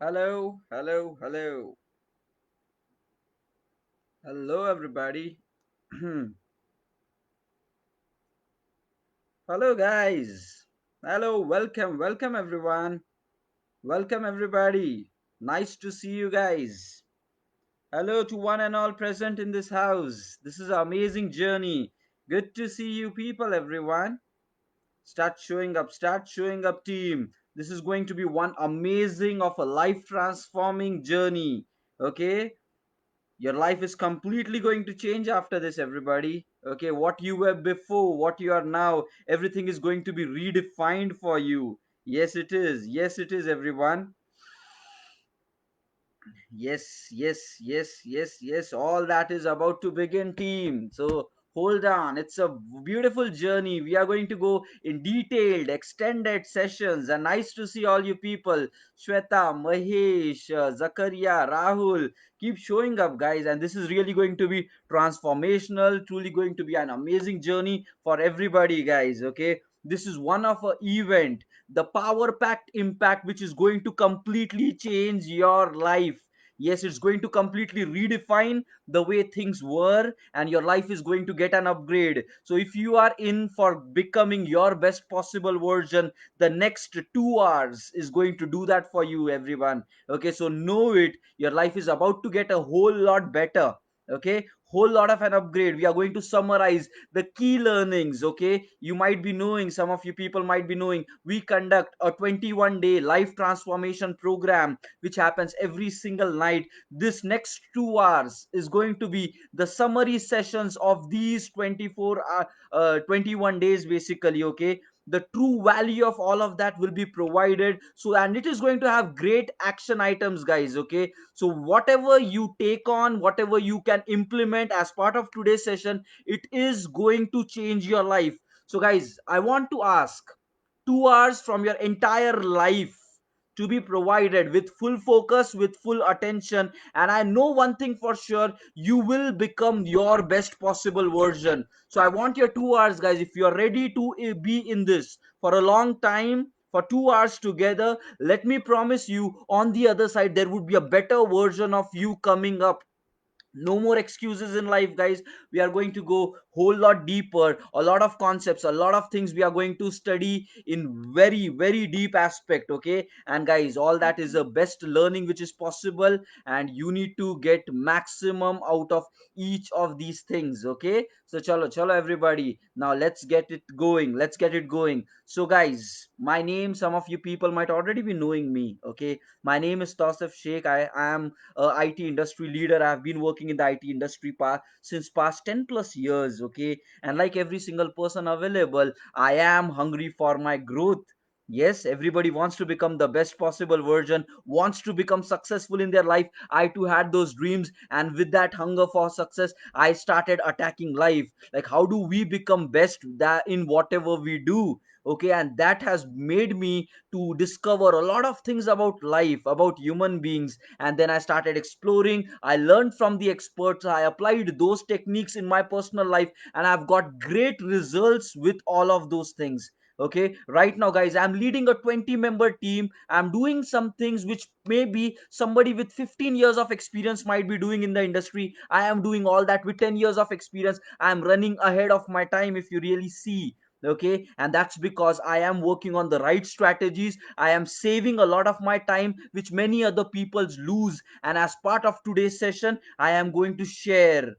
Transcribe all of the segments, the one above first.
Hello, hello, hello. Hello, everybody. Hello, guys. Hello, welcome, everyone. Welcome, everybody. Nice to see you guys. Hello to one and all present in this house. This is an amazing journey. Good to see you, people, everyone. Start showing up, team. This is going to be one amazing of a life transforming journey. Okay, your life is completely going to change after this, everybody. Okay, what you were before, what you are now, everything is going to be redefined for you. Yes, it is. Yes, it is, everyone. Yes. All that is about to begin, team. So hold on. It's a beautiful journey. We are going to go in detailed, extended sessions. And nice to see all you people. Shweta, Mahesh, Zakaria, Rahul. Keep showing up, guys. And this is really going to be transformational, truly going to be an amazing journey for everybody, guys. Okay. This is one of a event, the power packed impact, which is going to completely change your life. Yes, it's going to completely redefine the way things were, and your life is going to get an upgrade. So if you are in for becoming your best possible version, the next 2 hours is going to do that for you, everyone. Okay, so know it, your life is about to get a whole lot better. Okay, whole lot of an upgrade. We are going to summarize the key learnings. Okay, you might be knowing, some of you people might be knowing, we conduct a 21-day life transformation program which happens every single night. This next 2 hours is going to be the summary sessions of these 21 days, basically. Okay, the true value of all of that will be provided. So, and it is going to have great action items, guys. Okay, so whatever you take on, whatever you can implement as part of today's session, it is going to change your life. So, guys, I want to ask, 2 hours from your entire life to be provided with full focus, with full attention. And I know one thing for sure, you will become your best possible version. So I want your 2 hours, guys. If you're ready to be in this for a long time, for 2 hours together, let me promise you, on the other side, there would be a better version of you coming up. No more excuses in life, guys. We are going to go whole lot deeper, a lot of concepts, a lot of things we are going to study in very very deep aspect. Okay, and guys, all that is the best learning which is possible, and you need to get maximum out of each of these things. Okay, so chalo everybody, now let's get it going. So guys, my name, some of you people might already be knowing me. Okay, my name is Tosef Sheikh. I am IT industry leader. I've been working in the IT industry since past 10 plus years. Okay, and like every single person available, I am hungry for my growth. Yes, everybody wants to become the best possible version, wants to become successful in their life. I too had those dreams, and with that hunger for success, I started attacking life. Like, how do we become best that in whatever we do? Okay, and that has made me to discover a lot of things about life, about human beings. And then I started exploring, I learned from the experts, I applied those techniques in my personal life, and I've got great results with all of those things. Okay, right now, guys, I'm leading a 20-member team. I'm doing some things which maybe somebody with 15 years of experience might be doing in the industry. I am doing all that with 10 years of experience. I'm running ahead of my time, if you really see. Okay, and that's because I am working on the right strategies. I am saving a lot of my time which many other peoples lose. And as part of today's session, I am going to share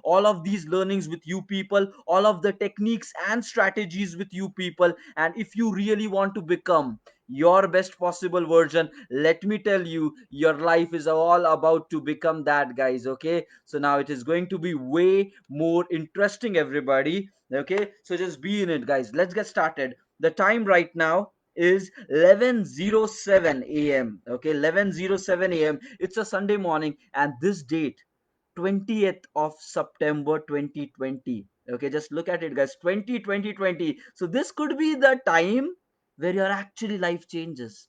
all of these learnings with you people, all of the techniques and strategies with you people. And if you really want to become your best possible version, let me tell you, your life is all about to become that, guys. Okay, so now it is going to be way more interesting, everybody. Okay, so just be in it, guys. Let's get started. The time right now is 11:07 a.m. Okay, 11:07 a.m. It's a Sunday morning, and this date, 20th of September 2020. Okay, just look at it, guys. 2020. So this could be the time where your actually life changes.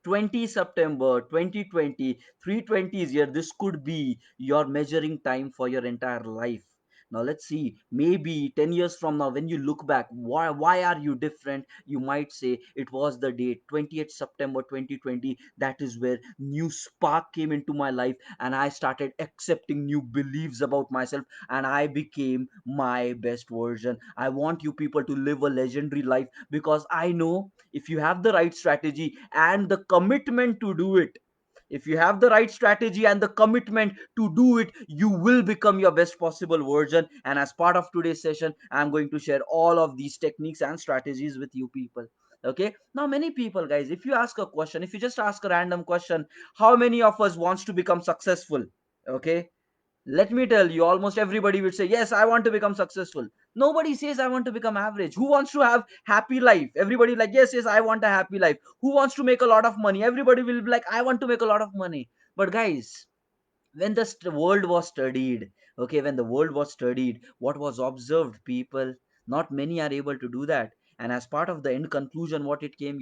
20 September 2020, 320 is here. This could be your measuring time for your entire life. Now let's see, maybe 10 years from now, when you look back, why are you different? You might say it was the date 28th September 2020. That is where new spark came into my life, and I started accepting new beliefs about myself, and I became my best version. I want you people to live a legendary life, because I know if you have the right strategy and the commitment to do it, if you have the right strategy and the commitment to do it, you will become your best possible version. And as part of today's session, I'm going to share all of these techniques and strategies with you people. Okay, now many people, guys, if you ask a question, if you just ask a random question, how many of us wants to become successful? Okay, let me tell you, almost everybody would say, yes, I want to become successful. Nobody says I want to become average. Who wants to have happy life? Everybody like, yes, yes, I want a happy life. Who wants to make a lot of money? Everybody will be like, I want to make a lot of money. But guys, when the world was studied, okay, when the world was studied, what was observed, people, not many are able to do that. And as part of the end conclusion, what it came,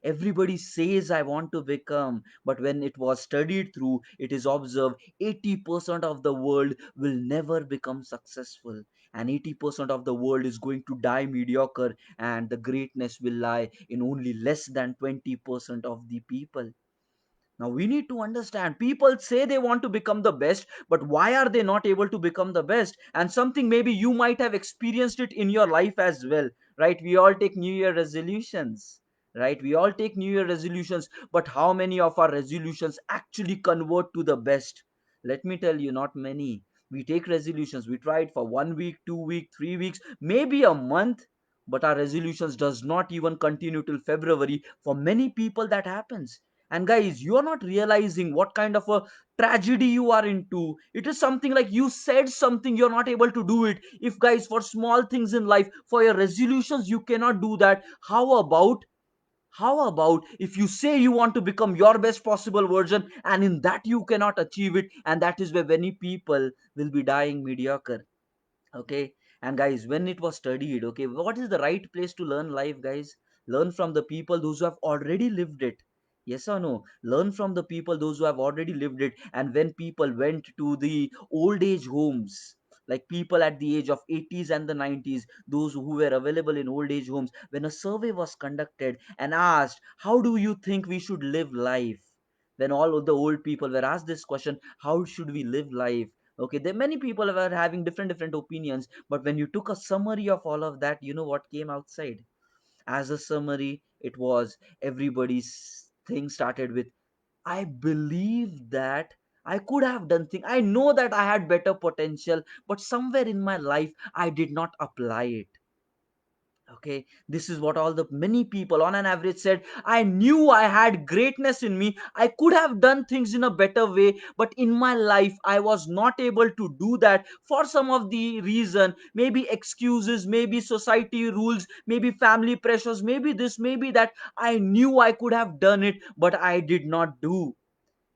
everybody says I want to become, but when it was studied through, it is observed 80% of the world will never become successful, and 80% of the world is going to die mediocre, and the greatness will lie in only less than 20% of the people. Now we need to understand, people say they want to become the best, but why are they not able to become the best? And something maybe you might have experienced it in your life as well, right? We all take New Year resolutions, right? We all take New Year resolutions, but how many of our resolutions actually convert to the best? Let me tell you, not many. We take resolutions, we try it for 1 week, 2 week, 3 weeks, maybe a month, but our resolutions does not even continue till February. For many people, that happens. And guys, you are not realizing what kind of a tragedy you are into. It is something like you said something, you're not able to do it. If, guys, for small things in life, for your resolutions, you cannot do that, how about if you say you want to become your best possible version, and in that you cannot achieve it? And that is where many people will be dying mediocre. Okay, and guys, when it was studied, okay, what is the right place to learn life, guys? Learn from the people, those who have already lived it. Yes or no? Learn from the people, those who have already lived it. And when people went to the old age homes, like people at the age of 80s and the 90s, those who were available in old age homes, when a survey was conducted and asked, how do you think we should live life? When all of the old people were asked this question, how should we live life? Okay, there many people were having different opinions, but when you took a summary of all of that, you know what came outside? As a summary, it was, everybody's thing started with, I believe that I could have done things, I know that I had better potential, but somewhere in my life I did not apply it. Okay, this is what all the many people on an average said. I knew I had greatness in me, I could have done things in a better way, but in my life I was not able to do that for some of the reason, maybe excuses, maybe society rules, maybe family pressures, maybe this, maybe that. I knew I could have done it, but I did not do.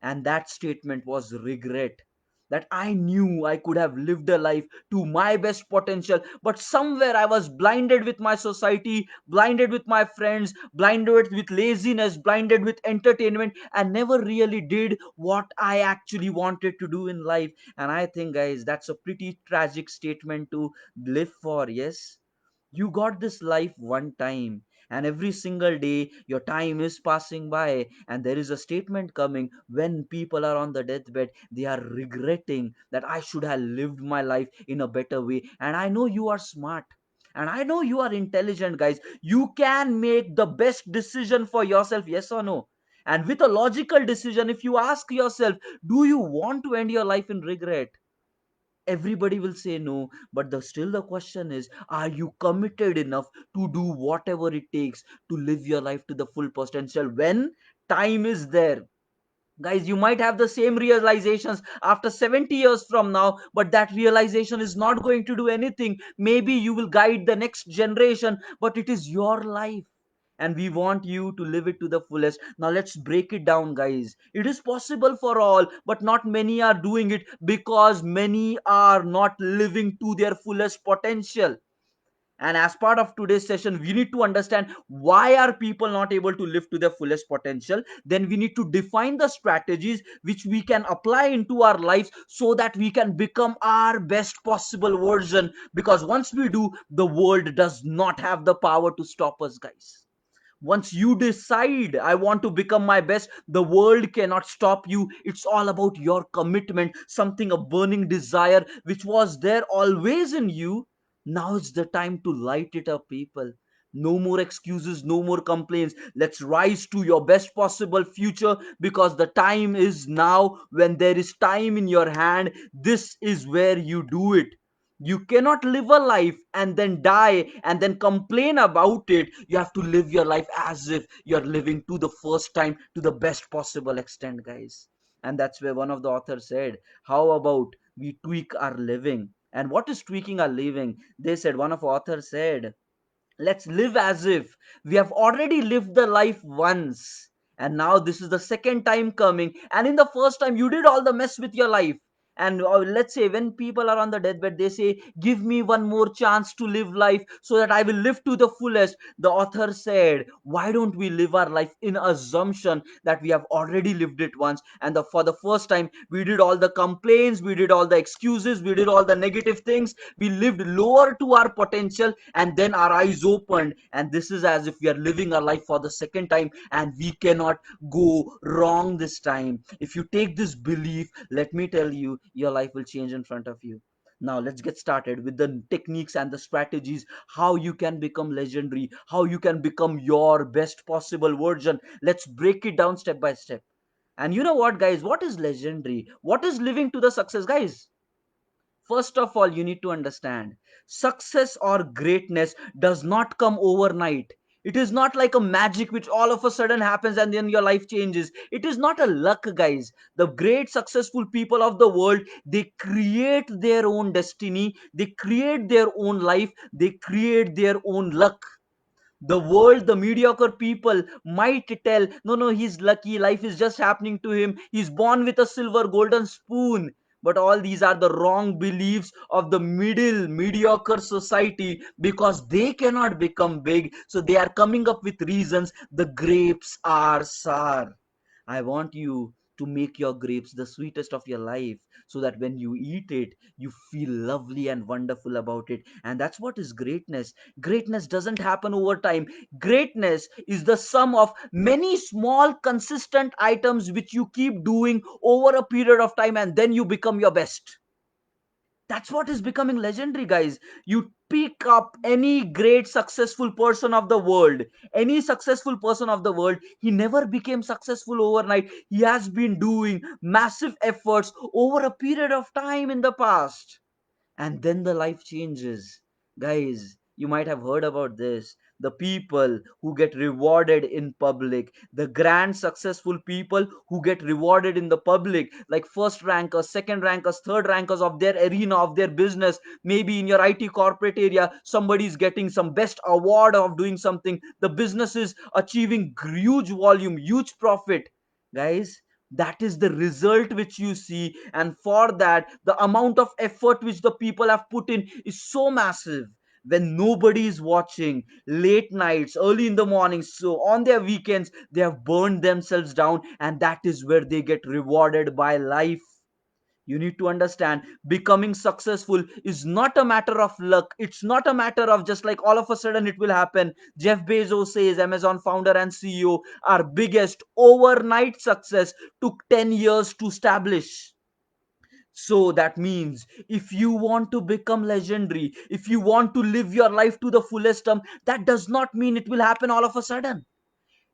And that statement was regret, that I knew I could have lived a life to my best potential, but somewhere I was blinded with my society, blinded with my friends, blinded with laziness, blinded with entertainment, and never really did what I actually wanted to do in life. And I think, guys, that's a pretty tragic statement to live for. Yes, you got this life one time, and every single day your time is passing by, and there is a statement coming when people are on the deathbed, they are regretting that I should have lived my life in a better way. And I know you are smart, and I know you are intelligent, guys. You can make the best decision for yourself, yes or no? And with a logical decision, if you ask yourself, do you want to end your life in regret? Everybody will say no, but still the question is, are you committed enough to do whatever it takes to live your life to the full potential when time is there? Guys, you might have the same realizations after 70 years from now, but that realization is not going to do anything. Maybe you will guide the next generation, but it is your life, and we want you to live it to the fullest. Now let's break it down, guys. It is possible for all, but not many are doing it because many are not living to their fullest potential. And as part of today's session, we need to understand why are people not able to live to their fullest potential. Then we need to define the strategies which we can apply into our lives so that we can become our best possible version. Because once we do, the world does not have the power to stop us, guys. Once you decide, I want to become my best, the world cannot stop you. It's all about your commitment, something, a burning desire which was there always in you. Now it's the time to light it up, people. No more excuses, no more complaints. Let's rise to your best possible future, because the time is now. When there is time in your hand, this is where you do it. You cannot live a life and then die and then complain about it. You have to live your life as if you're living to the first time, to the best possible extent, guys. And that's where one of the authors said, how about we tweak our living? And what is tweaking our living? They said, one of the authors said, let's live as if we have already lived the life once, and now this is the second time coming, and in the first time you did all the mess with your life. And let's say when people are on the deathbed, they say, give me one more chance to live life so that I will live to the fullest. The author said, why don't we live our life in assumption that we have already lived it once, and for the first time we did all the complaints, we did all the excuses, we did all the negative things, we lived lower to our potential, and then our eyes opened, and this is as if we are living our life for the second time, and we cannot go wrong this time. If you take this belief, let me tell you, your life will change in front of you. Now let's get started with the techniques and the strategies, how you can become legendary, how you can become your best possible version. Let's break it down step by step. And you know what, guys, what is legendary, what is living to the success, guys? First of all, you need to understand, success or greatness does not come overnight. It is not like a magic which all of a sudden happens and then your life changes. It is not a luck, guys. The great successful people of the world, they create their own destiny, they create their own life, they create their own luck. The world, the mediocre people might tell, no, no, he's lucky, life is just happening to him, he's born with a silver golden spoon. But all these are the wrong beliefs of the middle mediocre society, because they cannot become big, so they are coming up with reasons. The grapes are sour. I want you to make your grapes the sweetest of your life, so that when you eat it, you feel lovely and wonderful about it. And that's what is greatness. Greatness doesn't happen over time. Greatness is the sum of many small, consistent items which you keep doing over a period of time, and then you become your best. That's what is becoming legendary, guys. You pick up any great successful person of the world, any successful person of the world, he never became successful overnight. He has been doing massive efforts over a period of time in the past, and then the life changes. Guys, you might have heard about this, the people who get rewarded in public, the grand successful people who get rewarded in the public, like first rankers, second rankers, third rankers of their arena, of their business. Maybe in your IT corporate area, somebody is getting some best award of doing something, the business is achieving huge volume, huge profit. Guys, that is the result which you see, and for that, the amount of effort which the people have put in is so massive. When nobody is watching, late nights, early in the morning, so on their weekends, they have burned themselves down, and that is where they get rewarded by life. You need to understand, becoming successful is not a matter of luck. It's not a matter of just like all of a sudden it will happen. Jeff Bezos says, Amazon founder and CEO, our biggest overnight success took 10 years to establish. So that means, if you want to become legendary, if you want to live your life to the fullest term, that does not mean it will happen all of a sudden.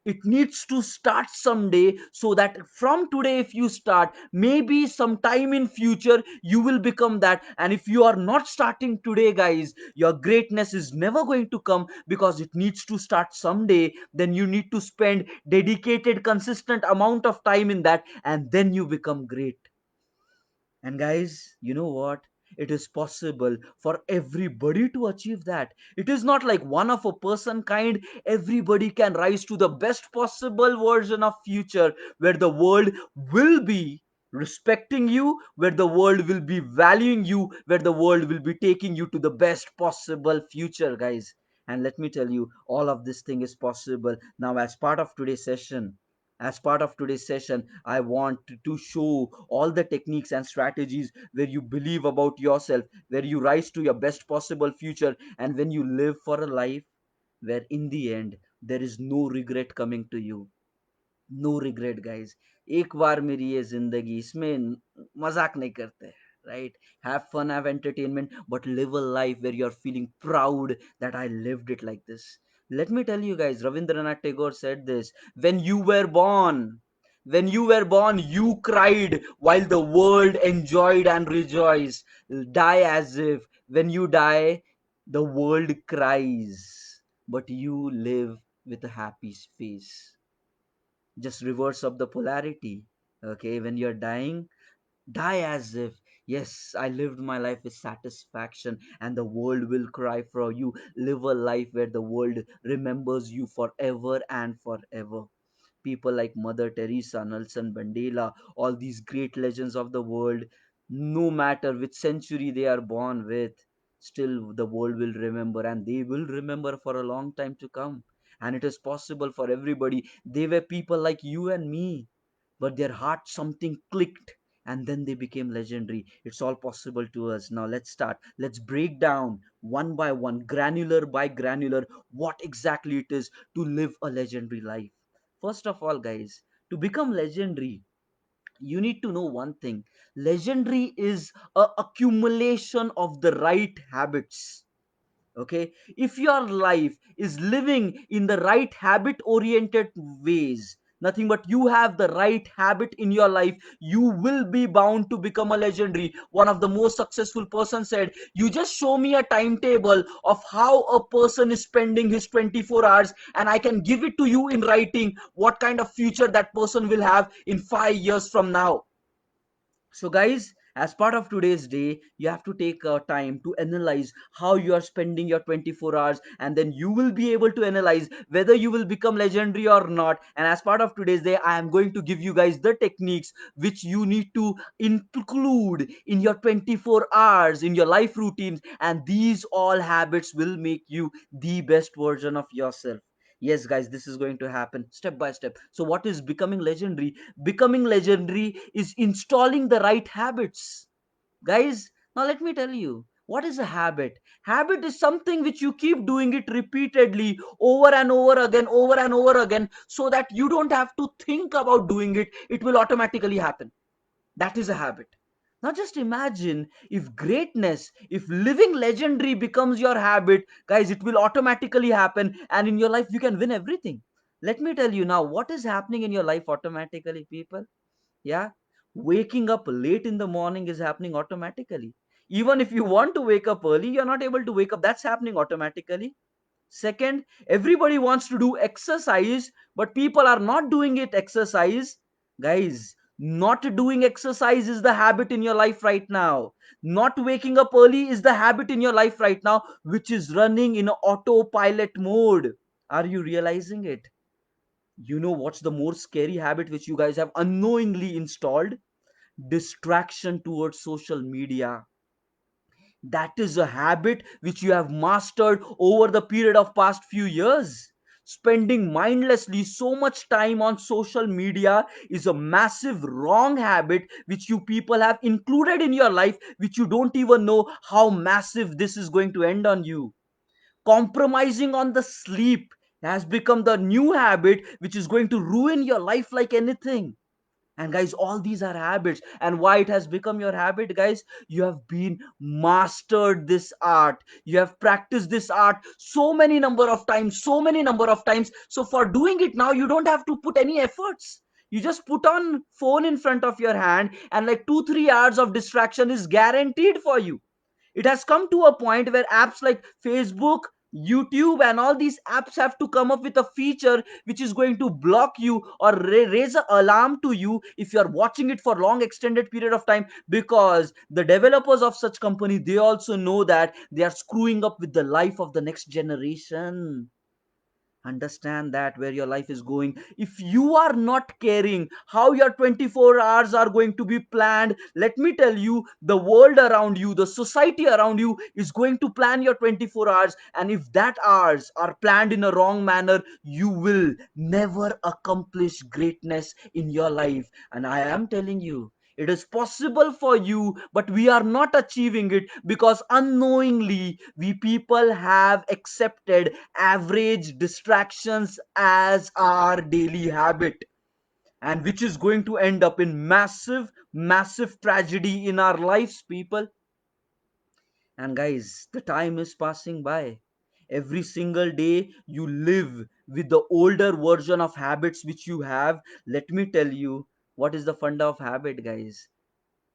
It needs to start someday, so that from today, if you start, maybe sometime in future you will become that. And if you are not starting today, guys, your greatness is never going to come, because it needs to start someday. Then you need to spend dedicated consistent amount of time in that, and then you become great. And guys, you know what? It is possible for everybody to achieve that. It is not like one of a person kind. Everybody can rise to the best possible version of future where the world will be. respecting you, where the world will be valuing you, where the world will be taking you to the best possible future, guys. And let me tell you, all of this thing is possible. Now, as part of today's session, I want to show all the techniques and strategies where you believe about yourself, where you rise to your best possible future, and when you live for a life where in the end there is no regret coming to you. No regret guys. एक बार मेरी ये जिंदगी, इसमें मजाक नहीं करते, right? Have fun, have entertainment, but live a life where you are feeling proud that I lived it like this. Let me tell you guys, Rabindranath Tagore said this: when you were born, you cried while the world enjoyed and rejoiced. Die as if when you die, the world cries, but you live with a happy face. Just reverse of the polarity. Okay, when you're dying, die as if, yes, I lived my life with satisfaction, and the world will cry for you. Live a life where the world remembers you forever and forever. People like Mother Teresa, Nelson Mandela, all these great legends of the world, no matter which century they are born with, still the world will remember, and they will remember for a long time to come. And it is possible for everybody. They were people like you and me, but their heart something clicked, and then they became legendary. It's all possible to us. Now let's start. Let's break down one by one, granular by granular, what exactly it is to live a legendary life. First of all, guys, to become legendary, you need to know one thing: legendary is a accumulation of the right habits. Okay, if your life is living in the right habit oriented ways, nothing but you have the right habit in your life, you will be bound to become a legendary. One of the most successful person said, you just show me a timetable of how a person is spending his 24 hours, and I can give it to you in writing what kind of future that person will have in 5 years from now. So, guys, as part of today's day, you have to take time to analyze how you are spending your 24 hours, and then you will be able to analyze whether you will become legendary or not. And as part of today's day, I am going to give you guys the techniques which you need to include in your 24 hours in your life routines, and these all habits will make you the best version of yourself. Yes, guys, this is going to happen step by step. So, what is becoming legendary? Becoming legendary is installing the right habits. Guys, now let me tell you, what is a habit? Habit is something which you keep doing it repeatedly over and over and over again, so that you don't have to think about doing it. It will automatically happen. That is a habit. Now just imagine if greatness, if living legendary becomes your habit, guys, it will automatically happen, and in your life you can win everything. Let me tell you now what is happening in your life automatically, people. Yeah, waking up late in the morning is happening automatically. Even if you want to wake up early, you're not able to wake up. That's happening automatically. Second, everybody wants to do exercise, but people are not doing it exercise. Guys, not doing exercise is the habit in your life right now. Not waking up early is the habit in your life right now, which is running in autopilot mode. Are you realizing it? You know what's the more scary habit which you guys have unknowingly installed? Distraction towards social media. That is a habit which you have mastered over the period of past few years. Spending mindlessly so much time on social media is a massive wrong habit which you people have included in your life, which you don't even know how massive this is going to end on you. Compromising on the sleep has become the new habit which is going to ruin your life like anything. And guys, all these are habits. And why it has become your habit, guys? You have been mastered this art, you have practiced this art so many number of times. So for doing it now, you don't have to put any efforts. You just put on phone in front of your hand, and like 2 3 hours of distraction is guaranteed for you. It has come to a point where apps like Facebook, YouTube, and all these apps have to come up with a feature which is going to block you or raise an alarm to you if you are watching it for long extended period of time, because the developers of such company, they also know that they are screwing up with the life of the next generation. Understand that where your life is going. If you are not caring how your 24 hours are going to be planned, let me tell you, the world around you, the society around you is going to plan your 24 hours. And if that hours are planned in a wrong manner, you will never accomplish greatness in your life. And I am telling you, it is possible for you, but we are not achieving it because unknowingly we people have accepted average distractions as our daily habit, and which is going to end up in massive tragedy in our lives, people. And guys, the time is passing by. Every single day you live with the older version of habits which you have. Let me tell you what is the funda of habit, guys.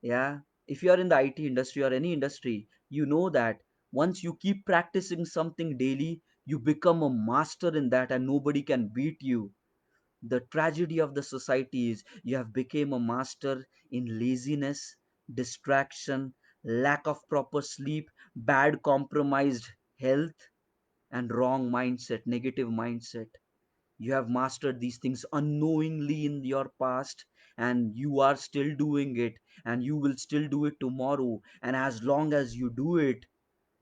Yeah, if you are in the IT industry or any industry, you know that once you keep practicing something daily, you become a master in that and nobody can beat you. The tragedy of the society is you have become a master in laziness, distraction, lack of proper sleep, bad compromised health, and wrong mindset, negative mindset. You have mastered these things unknowingly in your past, and you are still doing it, and you will still do it tomorrow. And as long as you do it,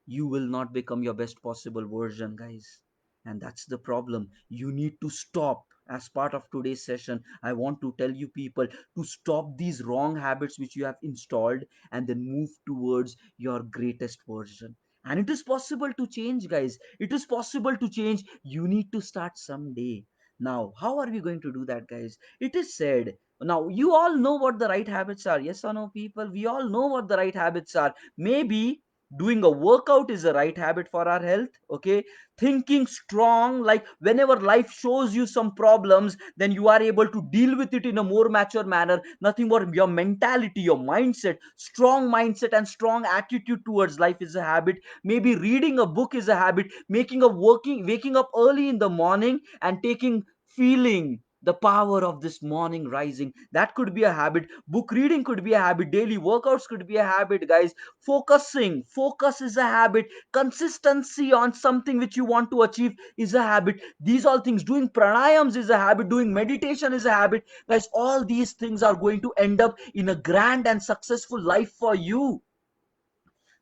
you will not become your best possible version, guys. And that's the problem. You need to stop. As part of today's session, I want to tell you people to stop these wrong habits which you have installed and then move towards your greatest version. And it is possible to change, guys. It is possible to change. You need to start someday. Now, how are we going to do that, guys? It is said, now you all know what the right habits are. Yes or no, people? We all know what the right habits are. Maybe doing a workout is a right habit for our health. Okay, thinking strong, like whenever life shows you some problems, then you are able to deal with it in a more mature manner. Nothing more, your mentality, your mindset, strong mindset and strong attitude towards life is a habit. Maybe reading a book is a habit. Making a working Waking up early in the morning and taking feeling the power of this morning rising, that could be a habit. Book reading could be a habit. Daily workouts could be a habit, guys. Focus is a habit. Consistency on something which you want to achieve is a habit. These all things, doing pranayams is a habit, doing meditation is a habit, guys. All these things are going to end up in a grand and successful life for you.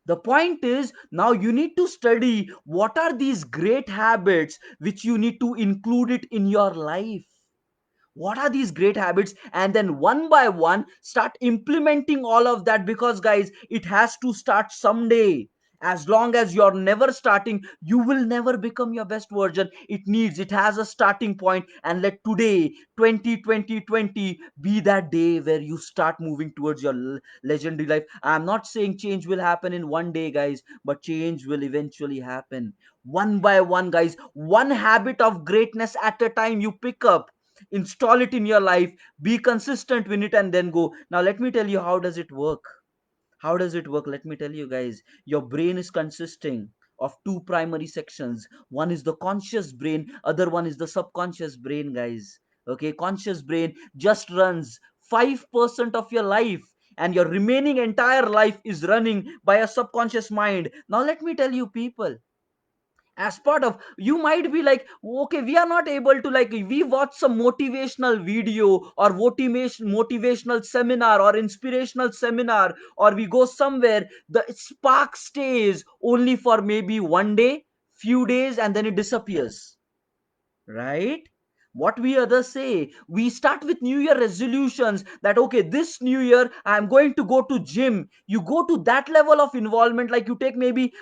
The point is, now you need to study what are these great habits which you need to include it in your life. What are these great habits, and then one by one start implementing all of that, because guys, it has to start someday. As long as you're never starting, you will never become your best version. It has a starting point, and let today 2020 be that day where you start moving towards your legendary life. I'm not saying change will happen in one day, guys, but change will eventually happen one by one, guys. One habit of greatness at a time you pick up, install it in your life, be consistent with it, and then go. Now let me tell you, how does it work. How does it work? Let me tell you, guys. Your brain is consisting of two primary sections. One is the conscious brain, other one is the subconscious brain, guys. Okay, conscious brain just runs 5% of your life, and your remaining entire life is running by a subconscious mind. Now let me tell you, people, as part of, you might be like, okay, we are not able to, like, we watch some motivational video or motivational seminar or inspirational seminar, or we go somewhere, the spark stays only for maybe one day, few days, and then it disappears, right? What we others say, we start with new year resolutions that, okay, this new year I'm going to go to gym. You go to that level of involvement, like you take maybe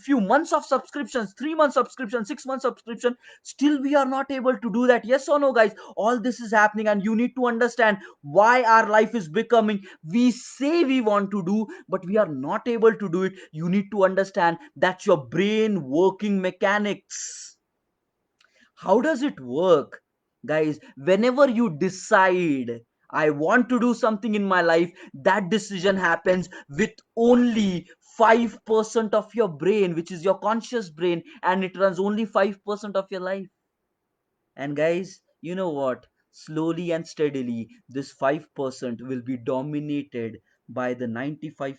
few months of subscriptions, 3 months subscription, 6 months subscription. Still we are not able to do that. Yes or no, guys? All this is happening, and you need to understand why our life is becoming, we say we want to do, but we are not able to do it. You need to understand that's your brain working mechanics. How does it work, guys? Whenever you decide, I want to do something in my life, that decision happens with only 5% of your brain, which is your conscious brain, and it runs only 5% of your life. And guys, you know what? Slowly and steadily, this 5% will be dominated by the 95%,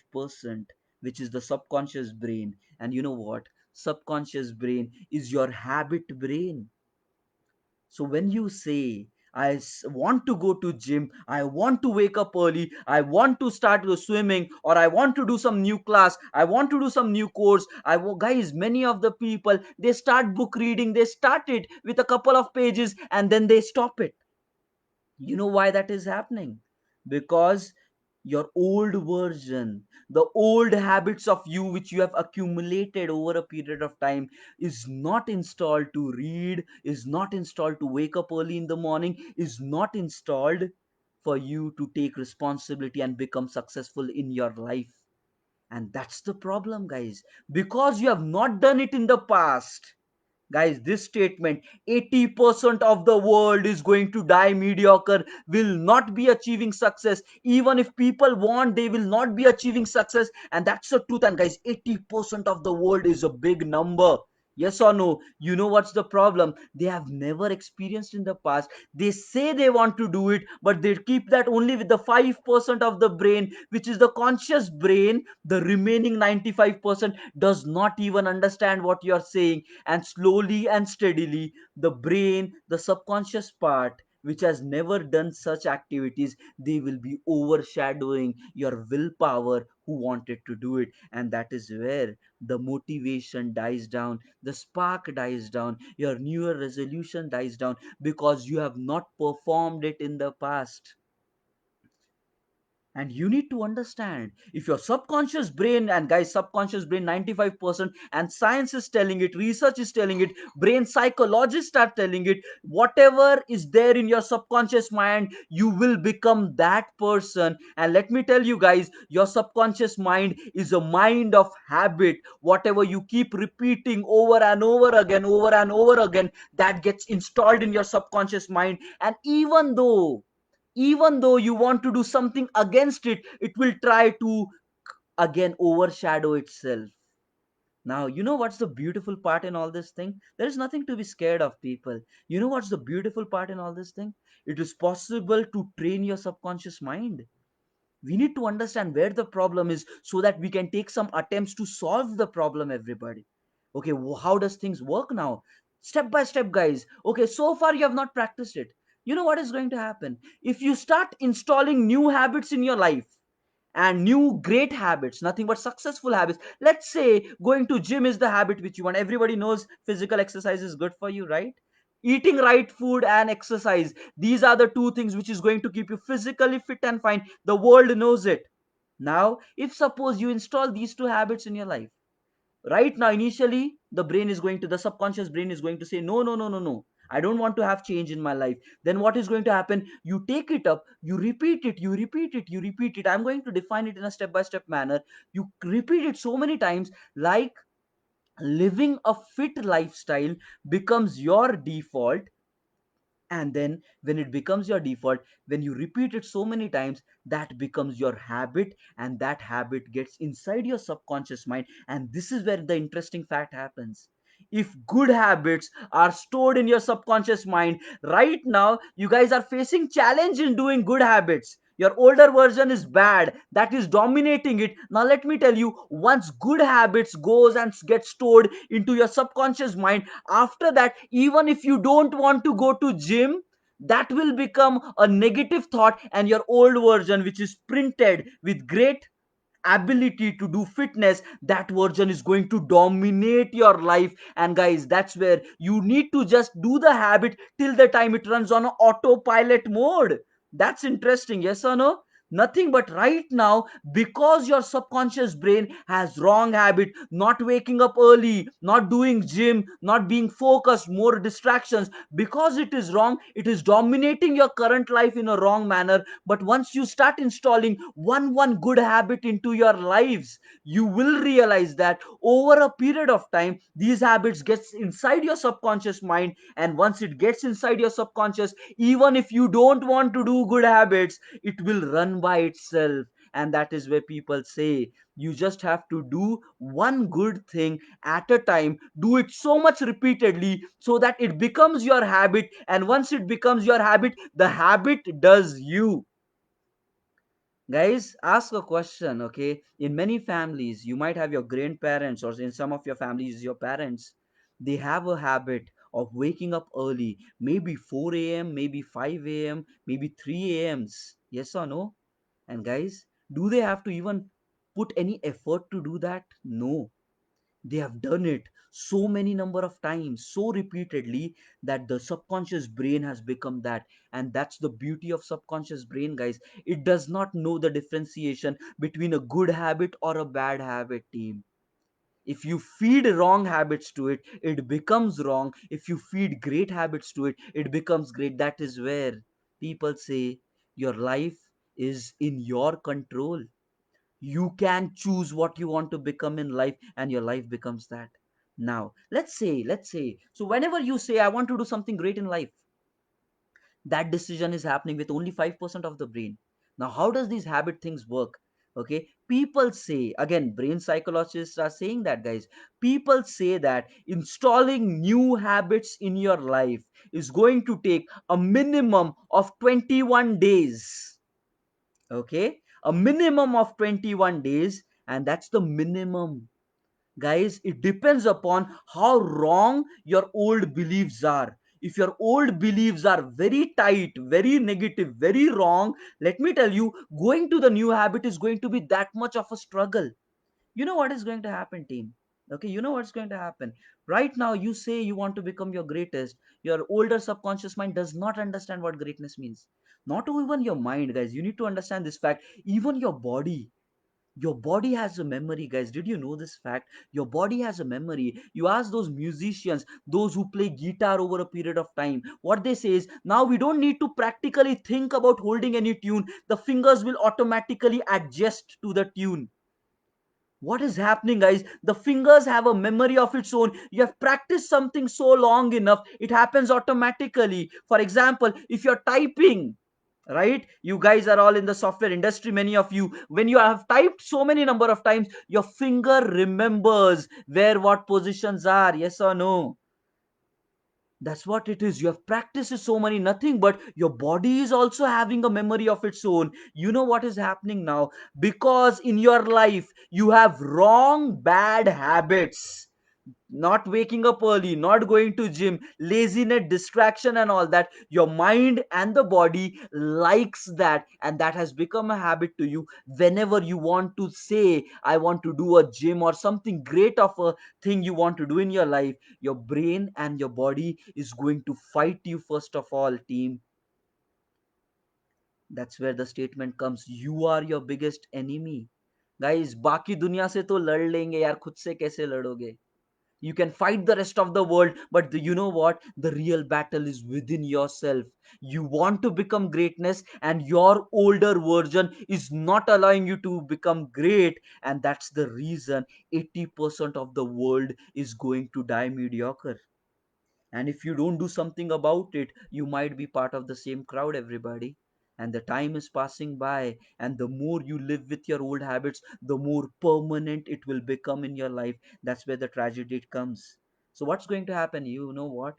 which is the subconscious brain. And you know what? Subconscious brain is your habit brain. So when you say, want to go to gym, I want to wake up early, I want to start swimming, or I want to do some new class, I want to do some new course, guys, many of the people, they start book reading, they start it with a couple of pages and then they stop it. You know why that is happening? Because your old version, the old habits of you which you have accumulated over a period of time, is not installed to read, is not installed to wake up early in the morning, is not installed for you to take responsibility and become successful in your life. And that's the problem, guys, because you have not done it in the past. Guys, this statement, 80% of the world is going to die mediocre, will not be achieving success. Even if people want, they will not be achieving success. And that's the truth. And guys, 80% of the world is a big number. Yes or no? You know what's the problem? They have never experienced in the past. They say they want to do it, but they keep that only with the 5% of the brain, which is the conscious brain. The remaining 95% does not even understand what you're saying. And slowly and steadily, the brain, the subconscious part, which has never done such activities, they will be overshadowing your willpower who wanted to do it. And that is where the motivation dies down, the spark dies down, your newer resolution dies down, because you have not performed it in the past. And you need to understand, if your subconscious brain, and guys, subconscious brain 95%, and science is telling it, research is telling it, brain psychologists are telling it, whatever is there in your subconscious mind, you will become that person. And let me tell you guys, your subconscious mind is a mind of habit. Whatever you keep repeating over and over again, that gets installed in your subconscious mind. And even though you want to do something against it, it will try to again overshadow itself. Now, you know what's the beautiful part in all this thing? There is nothing to be scared of, people. You know what's the beautiful part in all this thing? It is possible to train your subconscious mind. We need to understand where the problem is so that we can take some attempts to solve the problem, everybody. Okay, how does things work now? Step by step, guys. Okay, so far you have not practiced it. You know what is going to happen? If you start installing new habits in your life, and new great habits, nothing but successful habits. Let's say going to gym is the habit which you want. Everybody knows physical exercise is good for you, right? Eating right food and exercise, these are the two things which is going to keep you physically fit and fine. The world knows it. Now if suppose you install these two habits in your life, right now initially the subconscious brain is going to say, no, no, no, no, no, I don't want to have change in my life. Then what is going to happen? You take it up, you repeat it, you repeat it, you repeat it. I'm going to define it in a step by step manner. You repeat it so many times, like living a fit lifestyle becomes your default. And then when it becomes your default, when you repeat it so many times, that becomes your habit, and that habit gets inside your subconscious mind. And this is where the interesting fact happens. If good habits are stored in your subconscious mind, right now you guys are facing challenge in doing good habits. Your older version is bad, that is dominating it. Now let me tell you, once good habits goes and gets stored into your subconscious mind, after that, even if you don't want to go to gym, that will become a negative thought, and your old version, which is printed with great ability to do fitness, that version is going to dominate your life. And guys, that's where you need to just do the habit till the time it runs on a autopilot mode. That's interesting, yes or no? Nothing but right now, because your subconscious brain has wrong habit, not waking up early, not doing gym, not being focused, more distractions, because it is wrong, it is dominating your current life in a wrong manner. But once you start installing one good habit into your lives, you will realize that over a period of time these habits gets inside your subconscious mind. And once it gets inside your subconscious, even if you don't want to do good habits, it will run by itself. And that is where people say, you just have to do one good thing at a time, do it so much repeatedly so that it becomes your habit. And once it becomes your habit, the habit does you. Guys, ask a question. Okay, in many families you might have your grandparents, or in some of your families your parents, they have a habit of waking up early, maybe 4 a.m., maybe 5 a.m., maybe 3 a.m.s. Yes or no? And guys, do they have to even put any effort to do that? No. They have done it so many number of times, so repeatedly, that the subconscious brain has become that. And that's the beauty of subconscious brain, guys. It does not know the differentiation between a good habit or a bad habit, team. If you feed wrong habits to it, it becomes wrong. If you feed great habits to it, it becomes great. That is where people say your life is in your control. You can choose what you want to become in life, and your life becomes that. Now let's say, so whenever you say I want to do something great in life, that decision is happening with only 5% of the brain. Now how does these habit things work? Okay, people say, again, brain psychologists are saying that, guys, people say that installing new habits in your life is going to take a minimum of 21 days. Okay, a minimum of 21 days, and that's the minimum. Guys, it depends upon how wrong your old beliefs are. If your old beliefs are very tight, very negative, very wrong, let me tell you, going to the new habit is going to be that much of a struggle. You know what is going to happen, team? Okay, you know what's going to happen. Right now you say you want to become your greatest. Your older subconscious mind does not understand what greatness means. Not even your mind, guys. You need to understand this fact. Even your body has a memory, guys. Did you know this fact? Your body has a memory. You ask those musicians, those who play guitar over a period of time, what they say is, now we don't need to practically think about holding any tune. The fingers will automatically adjust to the tune. What is happening, guys? The fingers have a memory of its own. You have practiced something so long enough, it happens automatically. For example, if you're typing, right, you guys are all in the software industry, many of you, when you have typed so many number of times, your finger remembers where what positions are. Yes or no? That's what it is. You have practiced so many, nothing but your body is also having a memory of its own. You know what is happening now? Because in your life, you have wrong, bad habits. Not waking up early, not going to gym, laziness, distraction, and all that. Your mind and the body likes that, and that has become a habit to you. Whenever you want to say, I want to do a gym or something great of a thing you want to do in your life, your brain and your body is going to fight you first of all, team. That's where the statement comes, you are your biggest enemy. Guys, बाकी दुनिया से तो लड़ लेंगे यार, खुद से कैसे लड़ोगे? You can fight the rest of the world, but you know what? The real battle is within yourself. You want to become greatness, and your older version is not allowing you to become great, and that's the reason 80% of the world is going to die mediocre. And if you don't do something about it, you might be part of the same crowd, everybody. And the time is passing by, and the more you live with your old habits, the more permanent it will become in your life. That's where the tragedy comes. So what's going to happen? You know what?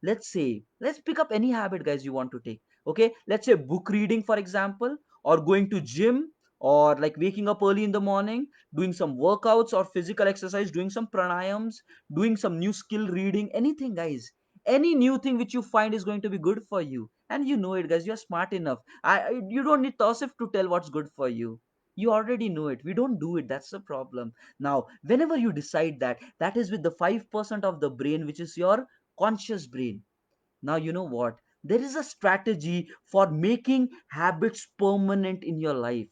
Let's pick up any habit, guys, you want to take. Okay, let's say book reading, for example, or going to gym, or like waking up early in the morning, doing some workouts or physical exercise, doing some pranayams, doing some new skill reading, anything, guys. Any new thing which you find is going to be good for you, and you know it, guys. You're smart enough. You don't need Tausif to tell what's good for you. You already know it. We don't do it. That's the problem. Now whenever you decide that, that is with the 5% of the brain, which is your conscious brain. Now, you know what? There is a strategy for making habits permanent in your life.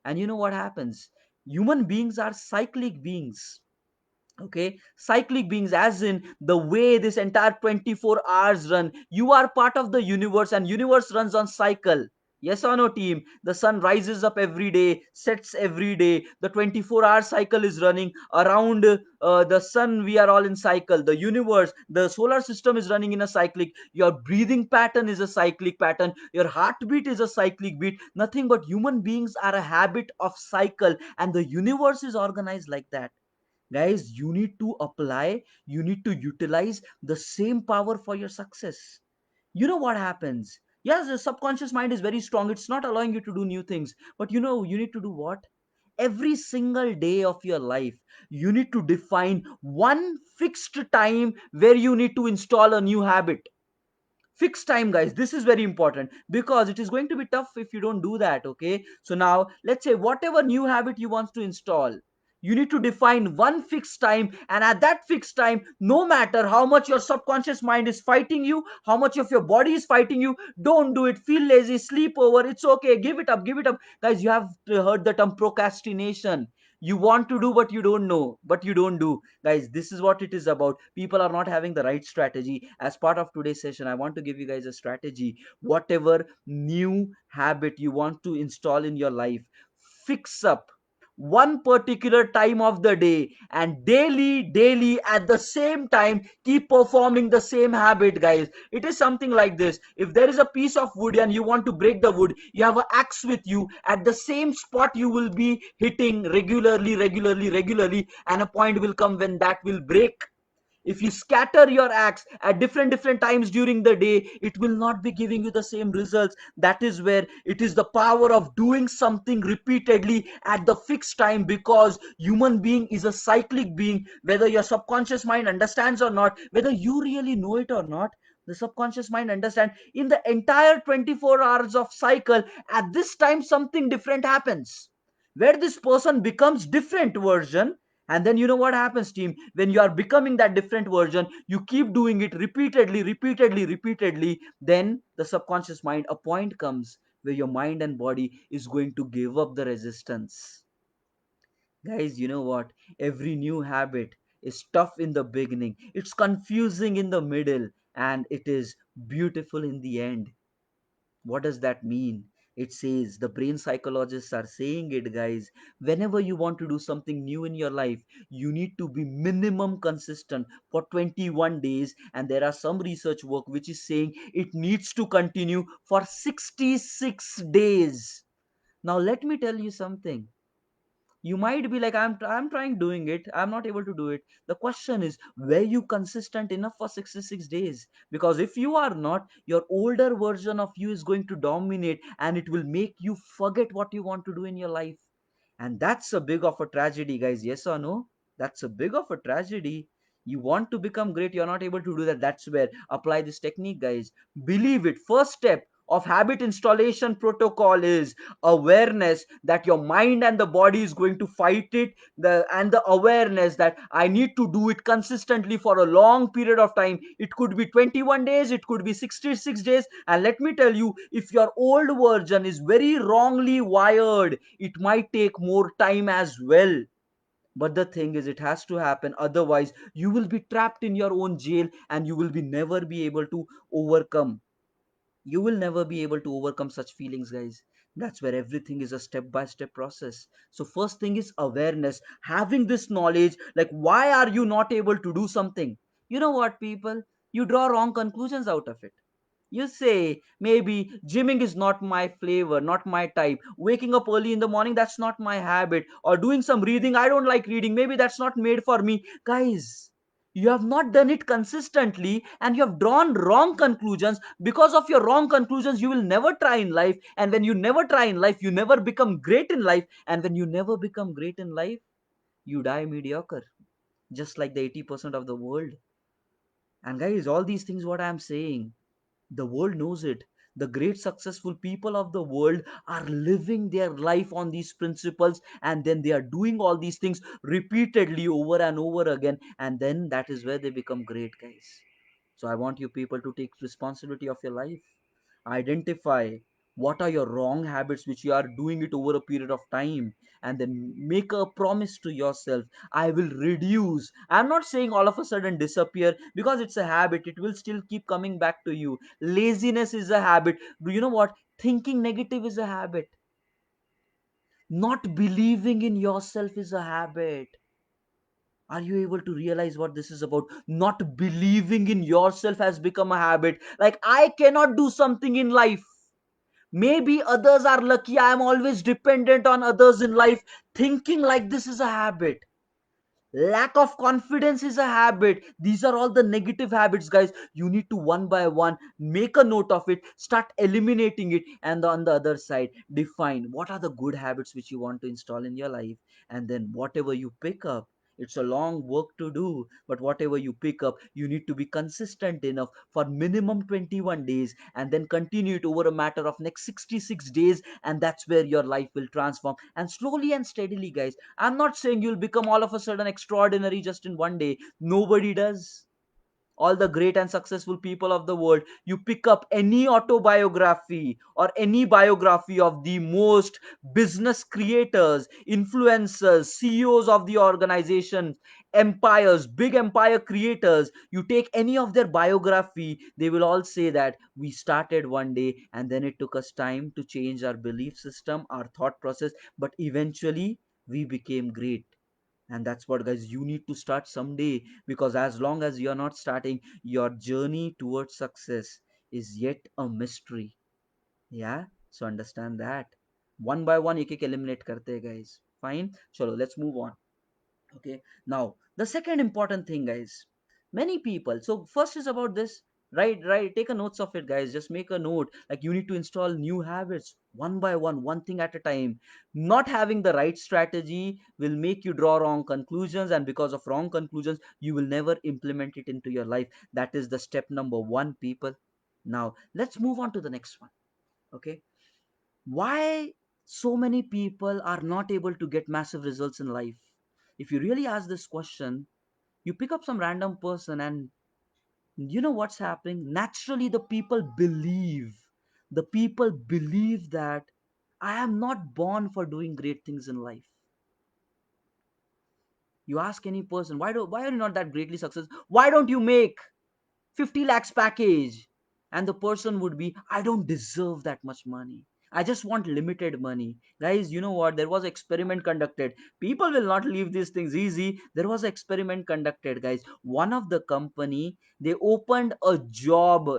And you know what happens? Human beings are cyclic beings. Okay, cyclic beings, as in the way this entire 24 hours run. You are part of the universe, and universe runs on cycle. Yes or no, team? The sun rises up every day, sets every day. The 24-hour cycle is running around the sun. We are all in cycle. The universe, the solar system is running in a cyclic. Your breathing pattern is a cyclic pattern. Your heartbeat is a cyclic beat. Nothing but human beings are a habit of cycle, and the universe is organized like that. Guys, you need to apply, you need to utilize the same power for your success. You know what happens? Yes, the subconscious mind is very strong. It's not allowing you to do new things. But you know, you need to do what? every single day of your life, you need to define one fixed time where you need to install a new habit. Fixed time, guys, this is very important because it is going to be tough if you don't do that. Okay, so now let's say whatever new habit you want to install, you need to define one fixed time, and at that fixed time, no matter how much your subconscious mind is fighting you, how much of your body is fighting you, don't do it. Feel lazy, sleep over, it's okay, give it up, give it up. Guys, you have heard the term procrastination. You want to do but you don't know, but you don't do. Guys, this is what it is about. People are not having the right strategy. As part of today's session, I want to give you guys a strategy. Whatever new habit you want to install in your life, fix up one particular time of the day, and daily at the same time keep performing the same habit. Guys, it is something like this: if there is a piece of wood and you want to break the wood, you have an axe with you. At the same spot you will be hitting regularly, and a point will come when that will break. If you scatter your axe at different times during the day, it will not be giving you the same results. That is where it is the power of doing something repeatedly at the fixed time, because human being is a cyclic being. Whether your subconscious mind understands or not, whether you really know it or not, the subconscious mind understand in the entire 24 hours of cycle, at this time something different happens, where this person becomes different version. And then you know what happens, team? When you are becoming that different version, you keep doing it repeatedly, then the subconscious mind, a point comes where your mind and body is going to give up the resistance. Guys, you know what? Every new habit is tough in the beginning, it's confusing in the middle, and it is beautiful in the end. What does that mean? It says, the brain psychologists are saying it, guys. Whenever you want to do something new in your life, you need to be minimum consistent for 21 days. And there are some research work which is saying it needs to continue for 66 days. Now, let me tell you something. You might be like, I'm trying doing it, I'm not able to do it. The question is, were you consistent enough for 66 days? Because if you are not, your older version of you is going to dominate, and it will make you forget what you want to do in your life. And that's a big of a tragedy, guys. Yes or no? That's a big of a tragedy. You want to become great, you're not able to do that. That's where apply this technique, guys. Believe it. First step of habit installation protocol is awareness that your mind and the body is going to fight it, the awareness that I need to do it consistently for a long period of time. It could be 21 days, it could be 66 days. And let me tell you, if your old version is very wrongly wired, it might take more time as well. But the thing is, it has to happen, otherwise you will be trapped in your own jail, and you will be never be able to overcome. You will never be able to overcome such feelings, guys. That's where everything is a step by step process. So first thing is awareness, having this knowledge, like why are you not able to do something? You know what, people, you draw wrong conclusions out of it. You say, maybe gymming is not my flavor, not my type. Waking up early in the morning, that's not my habit. Or doing some reading, I don't like reading. Maybe that's not made for me. Guys, you have not done it consistently, and you have drawn wrong conclusions. Because of your wrong conclusions, you will never try in life. And when you never try in life, you never become great in life. And when you never become great in life, you die mediocre, just like the 80% of the world. And guys, all these things, what I'm saying, the world knows it. The great successful people of the world are living their life on these principles, and then they are doing all these things repeatedly over and over again, and then that is where they become great, guys. So I want you people to take responsibility of your life. Identify what are your wrong habits which you are doing it over a period of time, and then make a promise to yourself, I will reduce. I'm not saying all of a sudden disappear, because it's a habit, it will still keep coming back to you. Laziness is a habit. Do you know what? Thinking negative is a habit. Not believing in yourself is a habit. Are you able to realize what this is about? Not believing in yourself has become a habit. Like, I cannot do something in life. Maybe others are lucky. I am always dependent on others in life. Thinking like this is a habit. Lack of confidence is a habit. These are all the negative habits, guys. You need to one by one make a note of it, start eliminating it, and on the other side, define what are the good habits which you want to install in your life. And then whatever you pick up, it's a long work to do, but whatever you pick up, you need to be consistent enough for minimum 21 days, and then continue it over a matter of next 66 days, and that's where your life will transform. And slowly and steadily, guys, I'm not saying you'll become all of a sudden extraordinary just in one day. Nobody does. All the great and successful people of the world, you pick up any autobiography or any biography of the most business creators, influencers, CEOs of the organization, empires, big empire creators, you take any of their biography, they will all say that we started one day and then it took us time to change our belief system, our thought process, but eventually we became great. And that's what, guys, you need to start someday, because as long as you're not starting, your journey towards success is yet a mystery. Yeah, so understand that. One by one एक एक eliminate करते हैं, guys. Fine, chalo, let's move on. Okay, now the second important thing, guys, many people, so first is about this, right, take a notes of it, guys, just make a note, like you need to install new habits one by one thing at a time. Not having the right strategy will make you draw wrong conclusions, and because of wrong conclusions you will never implement it into your life. That is the step number one, people. Now let's move on to the next one. Okay, why so many people are not able to get massive results in life? If you really ask this question, you pick up some random person, and you know what's happening? Naturally the people believe that I am not born for doing great things in life. You ask any person, why are you not that greatly successful? Why don't you make 50 lakhs package? And the person would be, I don't deserve that much money, I just want limited money. Guys, you know what, there was experiment conducted. People will not leave these things easy. There was experiment conducted, guys. One of the company, they opened a job.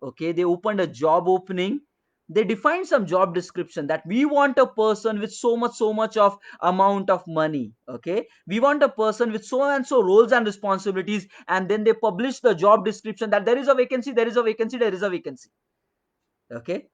Okay, they opened a job opening. They defined some job description that we want a person with so much of amount of money. Okay, we want a person with so and so roles and responsibilities, and then they publish the job description that there is a vacancy, there is a vacancy, there is a vacancy. Okay,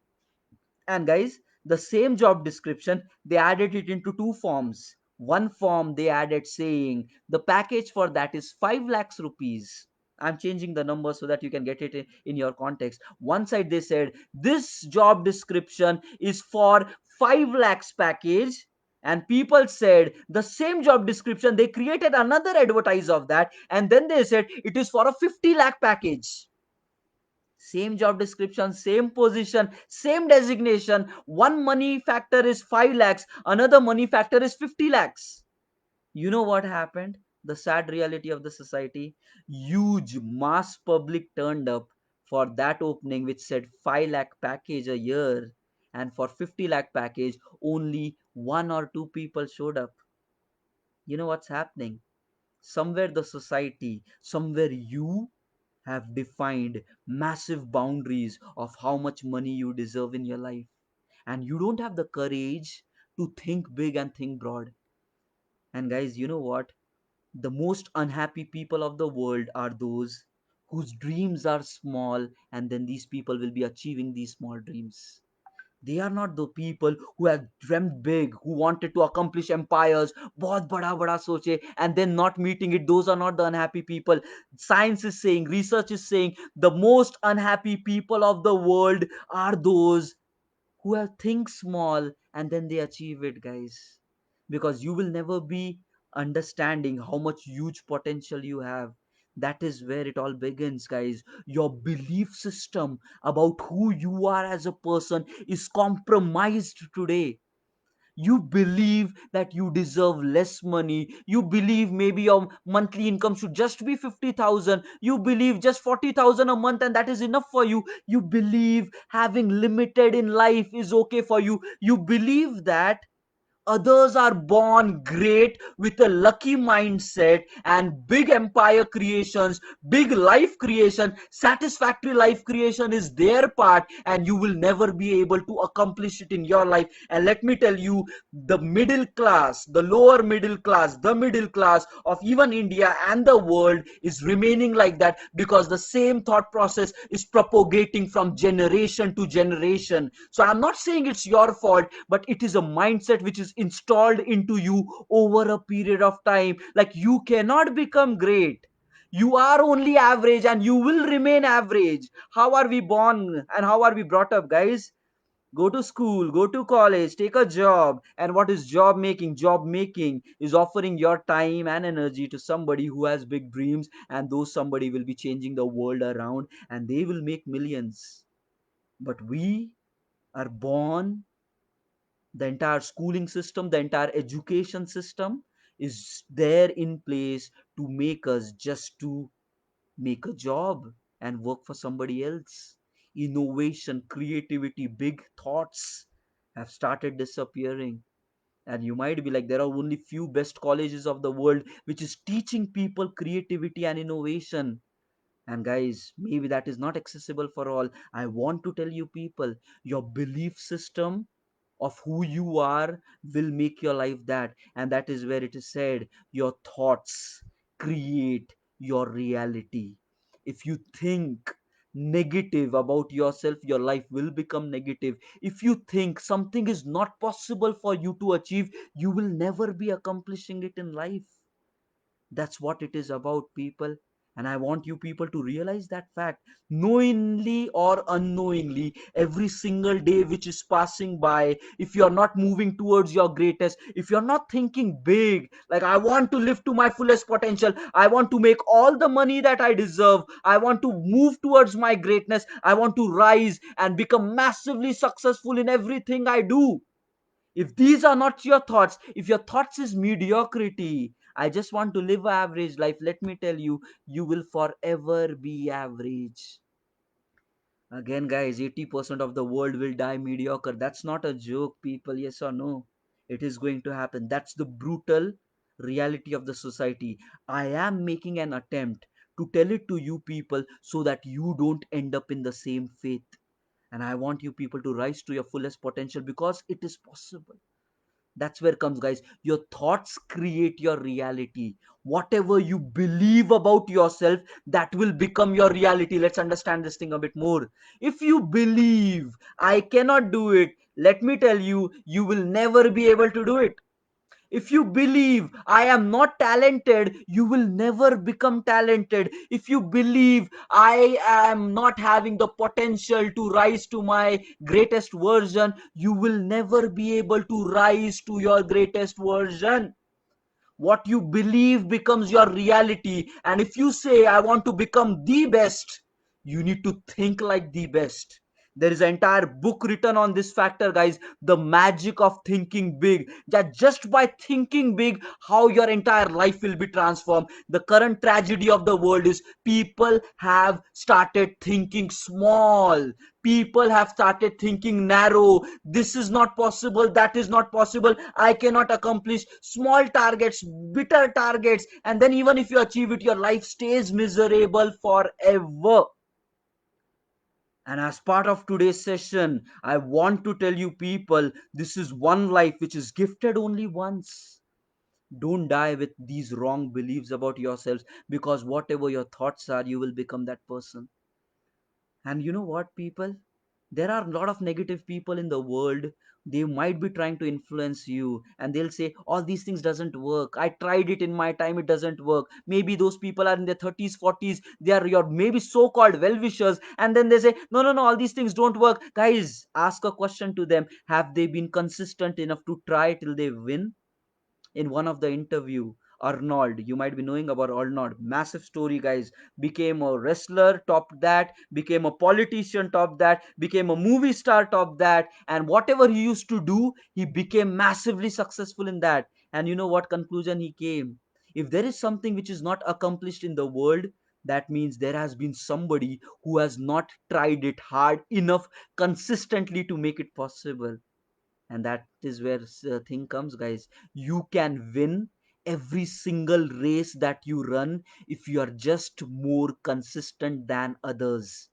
and guys, the same job description, they added it into two forms. One form they added saying the package for that is 5 lakhs rupees. I'm changing the number so that you can get it in your context. One side they said this job description is for 5 lakhs package, and people said the same job description, they created another advertise of that, and then they said it is for a 50 lakh package. Same job description, same position, same designation. One money factor is 5 lakhs, another money factor is 50 lakhs. You know what happened? The sad reality of the society, huge mass public turned up for that opening which said 5 lakh package a year, and for 50 lakh package only one or two people showed up. You know what's happening? Somewhere the society, somewhere you have defined massive boundaries of how much money you deserve in your life, and you don't have the courage to think big and think broad. And guys, you know what, the most unhappy people of the world are those whose dreams are small, and then these people will be achieving these small dreams. They are not the people who have dreamt big, who wanted to accomplish empires, बहुत बड़ा बड़ा सोचे, and then not meeting it. Those are not the unhappy people. Science is saying, research is saying, the most unhappy people of the world are those who have think small and then they achieve it, guys. Because you will never be understanding how much huge potential you have. That is where it all begins, guys. Your belief system about who you are as a person is compromised today. You believe that you deserve less money. You believe maybe your monthly income should just be 50,000. You believe just 40,000 a month and that is enough for you. You believe having limited in life is okay for you. You believe that Others are born great with a lucky mindset and big empire creations, big life creation, satisfactory life creation is their part, and you will never be able to accomplish it in your life. And let me tell you, the middle class, the lower middle class, the middle class of even India and the world is remaining like that because the same thought process is propagating from generation to generation. So I'm not saying it's your fault, but it is a mindset which is installed into you over a period of time. Like, you cannot become great. You are only average and you will remain average. How are we born and how are we brought up, guys? Go to school, go to college, take a job. And what is job making? Job making is offering your time and energy to somebody who has big dreams, and those somebody will be changing the world around and they will make millions. But we are born, the entire schooling system, the entire education system is there in place to make us just to make a job and work for somebody else. Innovation, creativity, big thoughts have started disappearing. And you might be like, there are only few best colleges of the world which is teaching people creativity and innovation. And guys, maybe that is not accessible for all. I want to tell you people, your belief system of who you are will make your life that. And that is where it is said, your thoughts create your reality. If you think negative about yourself, your life will become negative. If you think something is not possible for you to achieve, you will never be accomplishing it in life. That's what it is about, people. And I want you people to realize that fact. Knowingly or unknowingly, every single day which is passing by, if you're not moving towards your greatest, if you're not thinking big, like, I want to live to my fullest potential, I want to make all the money that I deserve, I want to move towards my greatness, I want to rise and become massively successful in everything I do. If these are not your thoughts, if your thoughts is mediocrity, I just want to live an average life, let me tell you, you will forever be average. Again, guys, 80% of the world will die mediocre. That's not a joke, people. Yes or no? It is going to happen. That's the brutal reality of the society. I am making an attempt to tell it to you people so that you don't end up in the same fate. And I want you people to rise to your fullest potential because it is possible. That's where comes, guys. Your thoughts create your reality. Whatever you believe about yourself, that will become your reality. Let's understand this thing a bit more. If you believe I cannot do it, let me tell you, you will never be able to do it. If you believe I am not talented, you will never become talented. If you believe I am not having the potential to rise to my greatest version, you will never be able to rise to your greatest version. What you believe becomes your reality. And if you say, I want to become the best, you need to think like the best. There is an entire book written on this factor, guys. The magic of thinking big. That just by thinking big, how your entire life will be transformed. The current tragedy of the world is people have started thinking small. People have started thinking narrow. This is not possible, that is not possible, I cannot accomplish. Small targets, bitter targets, and then even if you achieve it, your life stays miserable forever. And as part of today's session, I want to tell you people, this is one life which is gifted only once. Don't die with these wrong beliefs about yourselves, because whatever your thoughts are, you will become that person. And you know what, people? There are a lot of negative people in the world. They might be trying to influence you, and they'll say, all these things doesn't work, I tried it in my time, it doesn't work. Maybe those people are in their 30s, 40s, they are your maybe so-called well-wishers, and then they say, no, no, no, all these things don't work. Guys, ask a question to them. Have they been consistent enough to try till they win? In one of the interview, Arnold, you might be knowing about Arnold, massive story, guys, became a wrestler, topped that, became a politician, topped that, became a movie star, topped that, and whatever he used to do, he became massively successful in that. And you know what conclusion he came? If there is something which is not accomplished in the world, that means there has been somebody who has not tried it hard enough consistently to make it possible. And that is where thing comes, guys. You can win every single race that you run if you are just more consistent than others.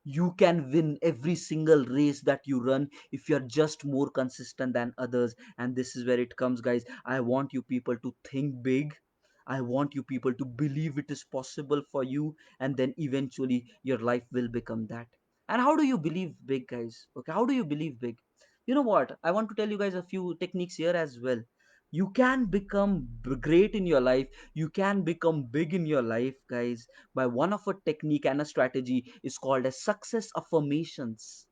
You can win every single race that you run if you're just more consistent than others. And this is where it comes, guys. I want you people to think big. I want you people to believe it is possible for you, and then eventually your life will become that. And how do you believe big, guys? Okay, how do you believe big? You know what, I want to tell you guys a few techniques here as well. You can become great in your life, you can become big in your life, guys, by one of a technique and a strategy is called as success affirmations.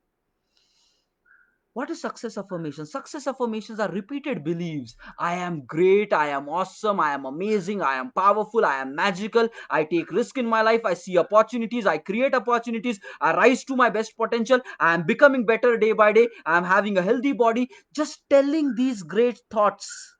What is success affirmation? Success affirmations are repeated beliefs. I am great, I am awesome, I am amazing, I am powerful, I am magical, I take risk in my life, I see opportunities, I create opportunities, I rise to my best potential, I am becoming better day by day, I am having a healthy body. Just telling these great thoughts,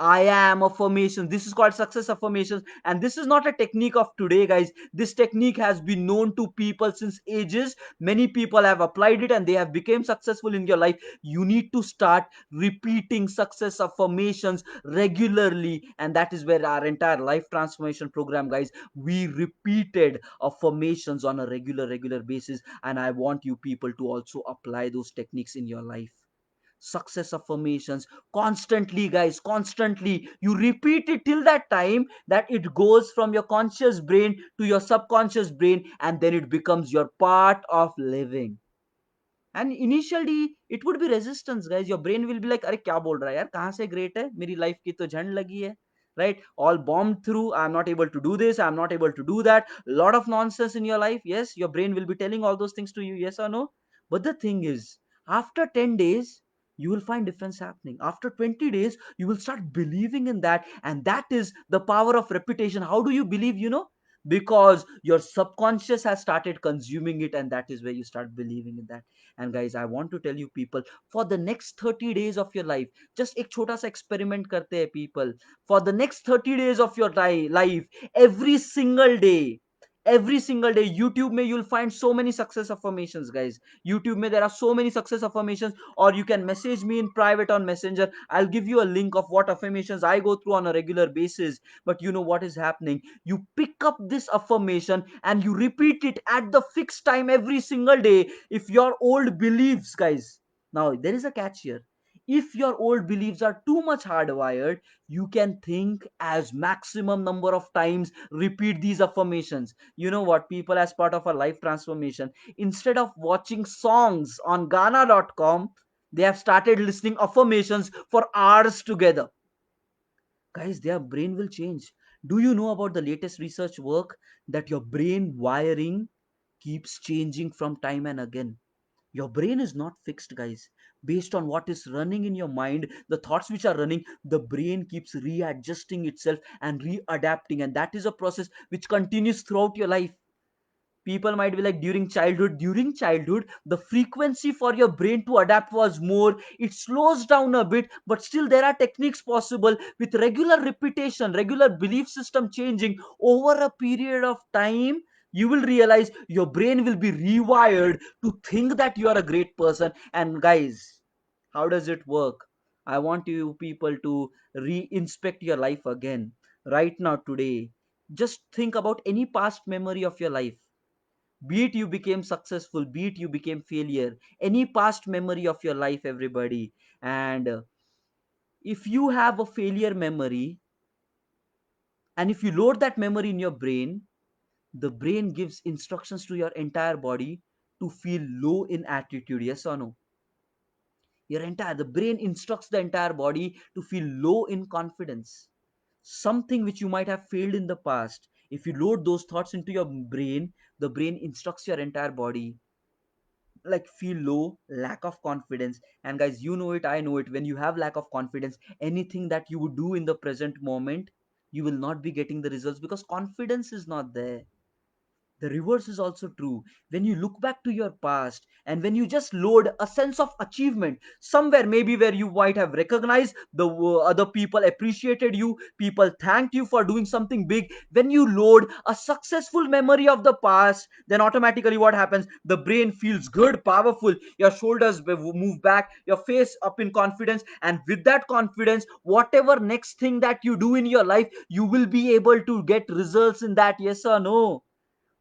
I am affirmation. This is called success affirmations. And this is not a technique of today, guys. This technique has been known to people since ages. Many people have applied it and they have become successful in your life. You need to start repeating success affirmations regularly. And that is where our entire life transformation program, guys, we repeated affirmations on a regular basis. And I want you people to also apply those techniques in your life. Success affirmations constantly, guys, constantly you repeat it till that time that it goes from your conscious brain to your subconscious brain, and then it becomes your part of living. And initially it would be resistance, guys. Your brain will be like, अरे क्या बोल रहा है यार, कहाँ से great है, मेरी life की तो झंड लगी है, right? All bombed through, I'm not able to do this, I'm not able to do that, lot of nonsense in your life. Yes, your brain will be telling all those things to you, yes or no? But the thing is, after 10 days you will find difference happening. After 20 days you will start believing in that, and that is the power of repetition. How do you believe? Because your subconscious has started consuming it, and that is where you start believing in that. And guys, I want to tell you people, for the next 30 days of your life, just एक छोटा सा experiment करते हैं people. For the next 30 days of your life, every single day YouTube में you'll find so many success affirmations, guys. YouTube में there are so many success affirmations, or you can message me in private on Messenger. I'll give you a link of what affirmations I go through on a regular basis. But you know what is happening? You pick up this affirmation and you repeat it at the fixed time every single day. If your old beliefs, guys, now there is a catch here. If your old beliefs are too much hardwired, you can think as maximum number of times repeat these affirmations. You know what, people, as part of a life transformation, instead of watching songs on Ghana.com, they have started listening affirmations for hours together. Guys, their brain will change. Do you know about the latest research work that your brain wiring keeps changing from time and again? Your brain is not fixed, guys. Based on what is running in your mind, the thoughts which are running, the brain keeps readjusting itself and readapting, and that is a process which continues throughout your life. People might be like, during childhood the frequency for your brain to adapt was more, it slows down a bit, but still there are techniques possible with regular repetition, regular belief system changing over a period of time. You will realize your brain will be rewired to think that you are a great person. And guys, how does it work? I want you people to re-inspect your life again right now today. Just think about any past memory of your life, be it you became successful, be it you became failure, any past memory of your life, everybody. And if you have a failure memory, and if you load that memory in your brain, the brain gives instructions to your entire body to feel low in attitude, yes or no? The brain instructs the entire body to feel low in confidence, something which you might have failed in the past. If you load those thoughts into your brain, the brain instructs your entire body like feel low, lack of confidence. And guys, you know it, I know it, when you have lack of confidence, anything that you would do in the present moment, you will not be getting the results because confidence is not there. The reverse is also true. When you look back to your past and when you just load a sense of achievement somewhere, maybe where you might have recognized the other people appreciated you, people thanked you for doing something big. When you load a successful memory of the past, then automatically what happens? The brain feels good, powerful. Your shoulders move back, your face up in confidence, and with that confidence, whatever next thing that you do in your life, you will be able to get results in that. Yes or no?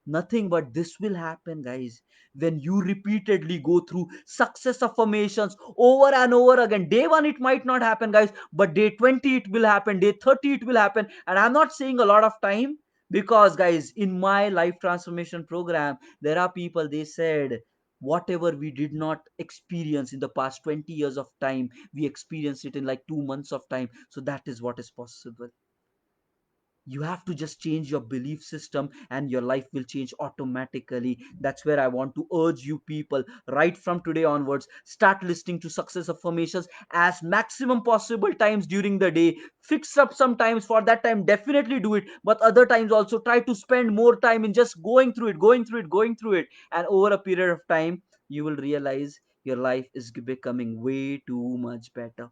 Nothing but this will happen, guys, when you repeatedly go through success affirmations over and over again. Day one, it might not happen, guys, but day 20, it will happen. Day 30, it will happen. And I'm not saying a lot of time because, guys, in my life transformation program, there are people, they said, whatever we did not experience in the past 20 years of time, we experienced it in like 2 months of time. So that is what is possible. You have to just change your belief system and your life will change automatically. That's where I want to urge you people, right from today onwards, start listening to success affirmations as maximum possible times during the day. Fix up sometimes for that time, definitely do it, but other times also try to spend more time in just going through it, going through it, and over a period of time you will realize your life is becoming way too much better.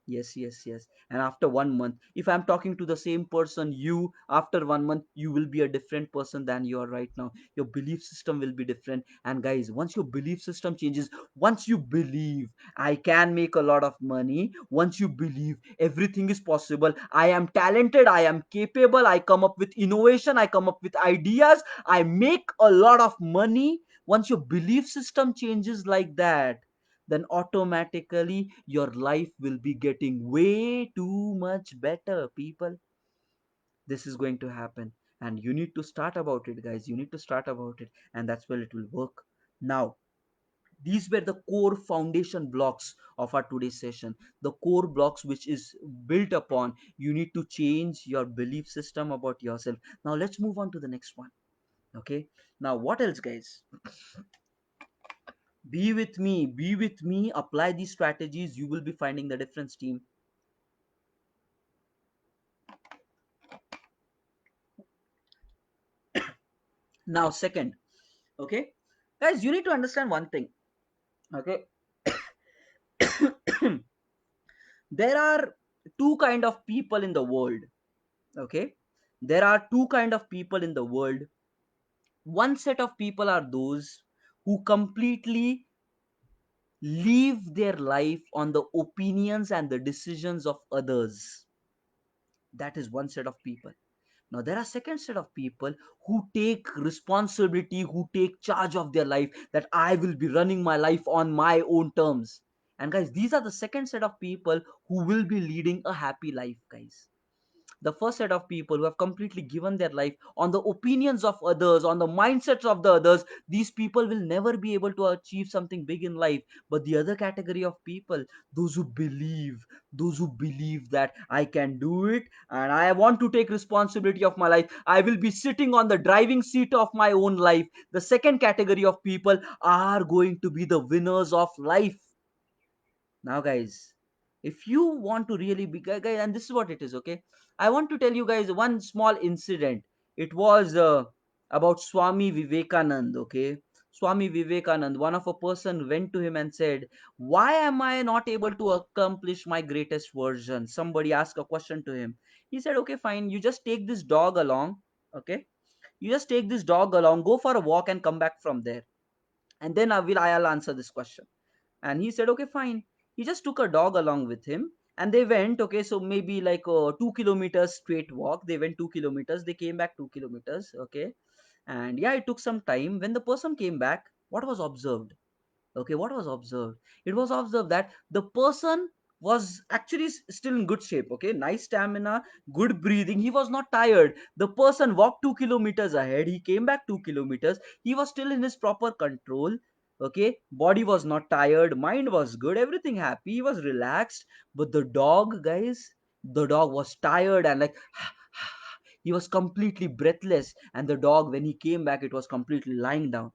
Yes, yes, yes. And after 1 month, if I'm talking to the same person, you, after 1 month, you will be a different person than you are right now. Your belief system will be different. And guys, once your belief system changes, once you believe I can make a lot of money, once you believe everything is possible, I am talented, I am capable, I come up with innovation, I come up with ideas, I make a lot of money. Once your belief system changes like that, then automatically your life will be getting way too much better, people. This is going to happen, and you need to start about it, guys. You need to start about it, and that's where it will work. Now, these were the core foundation blocks of our today's session, the core blocks which is built upon you need to change your belief system about yourself. Now let's move on to the next one. Okay, now what else, guys? Be with me, apply these strategies, you will be finding the difference, team. Now, second, okay, guys, you need to understand one thing. Okay, there are two kind of people in the world. Okay, there are two kind of people in the world. One set of people are those who completely live their life on the opinions and the decisions of others. That is one set of people. Now there are second set of people who take responsibility, who take charge of their life, that I will be running my life on my own terms. And guys, these are the second set of people who will be leading a happy life, guys. The first set of people who have completely given their life on the opinions of others, on the mindsets of the others, these people will never be able to achieve something big in life. But the other category of people, those who believe that I can do it and I want to take responsibility of my life, I will be sitting on the driving seat of my own life. The second category of people are going to be the winners of life. Now, guys, if you want to really be guys, and this is what it is, okay, I want to tell you guys one small incident. It was about Swami Vivekanand. Okay, Swami Vivekanand, one of a person went to him and said, why am I not able to accomplish my greatest version? Somebody asked a question to him. He said, okay, fine, you just take this dog along. Okay, you just take this dog along, go for a walk and come back from there, and then I'll answer this question. And he said, okay, fine. He just took a dog along with him, and they went, okay, so maybe like 2 kilometers straight walk. They went 2 kilometers, they came back 2 kilometers. Okay, and yeah, it took some time. When the person came back, what was observed? Okay, what was observed? It was observed that the person was actually still in good shape. Okay, nice stamina, good breathing, he was not tired. The person walked 2 kilometers ahead, he came back 2 kilometers, he was still in his proper control. Okay, body was not tired, mind was good, everything happy, he was relaxed. But the dog, guys, the dog was tired and like he was completely breathless. And the dog, when he came back, it was completely lying down.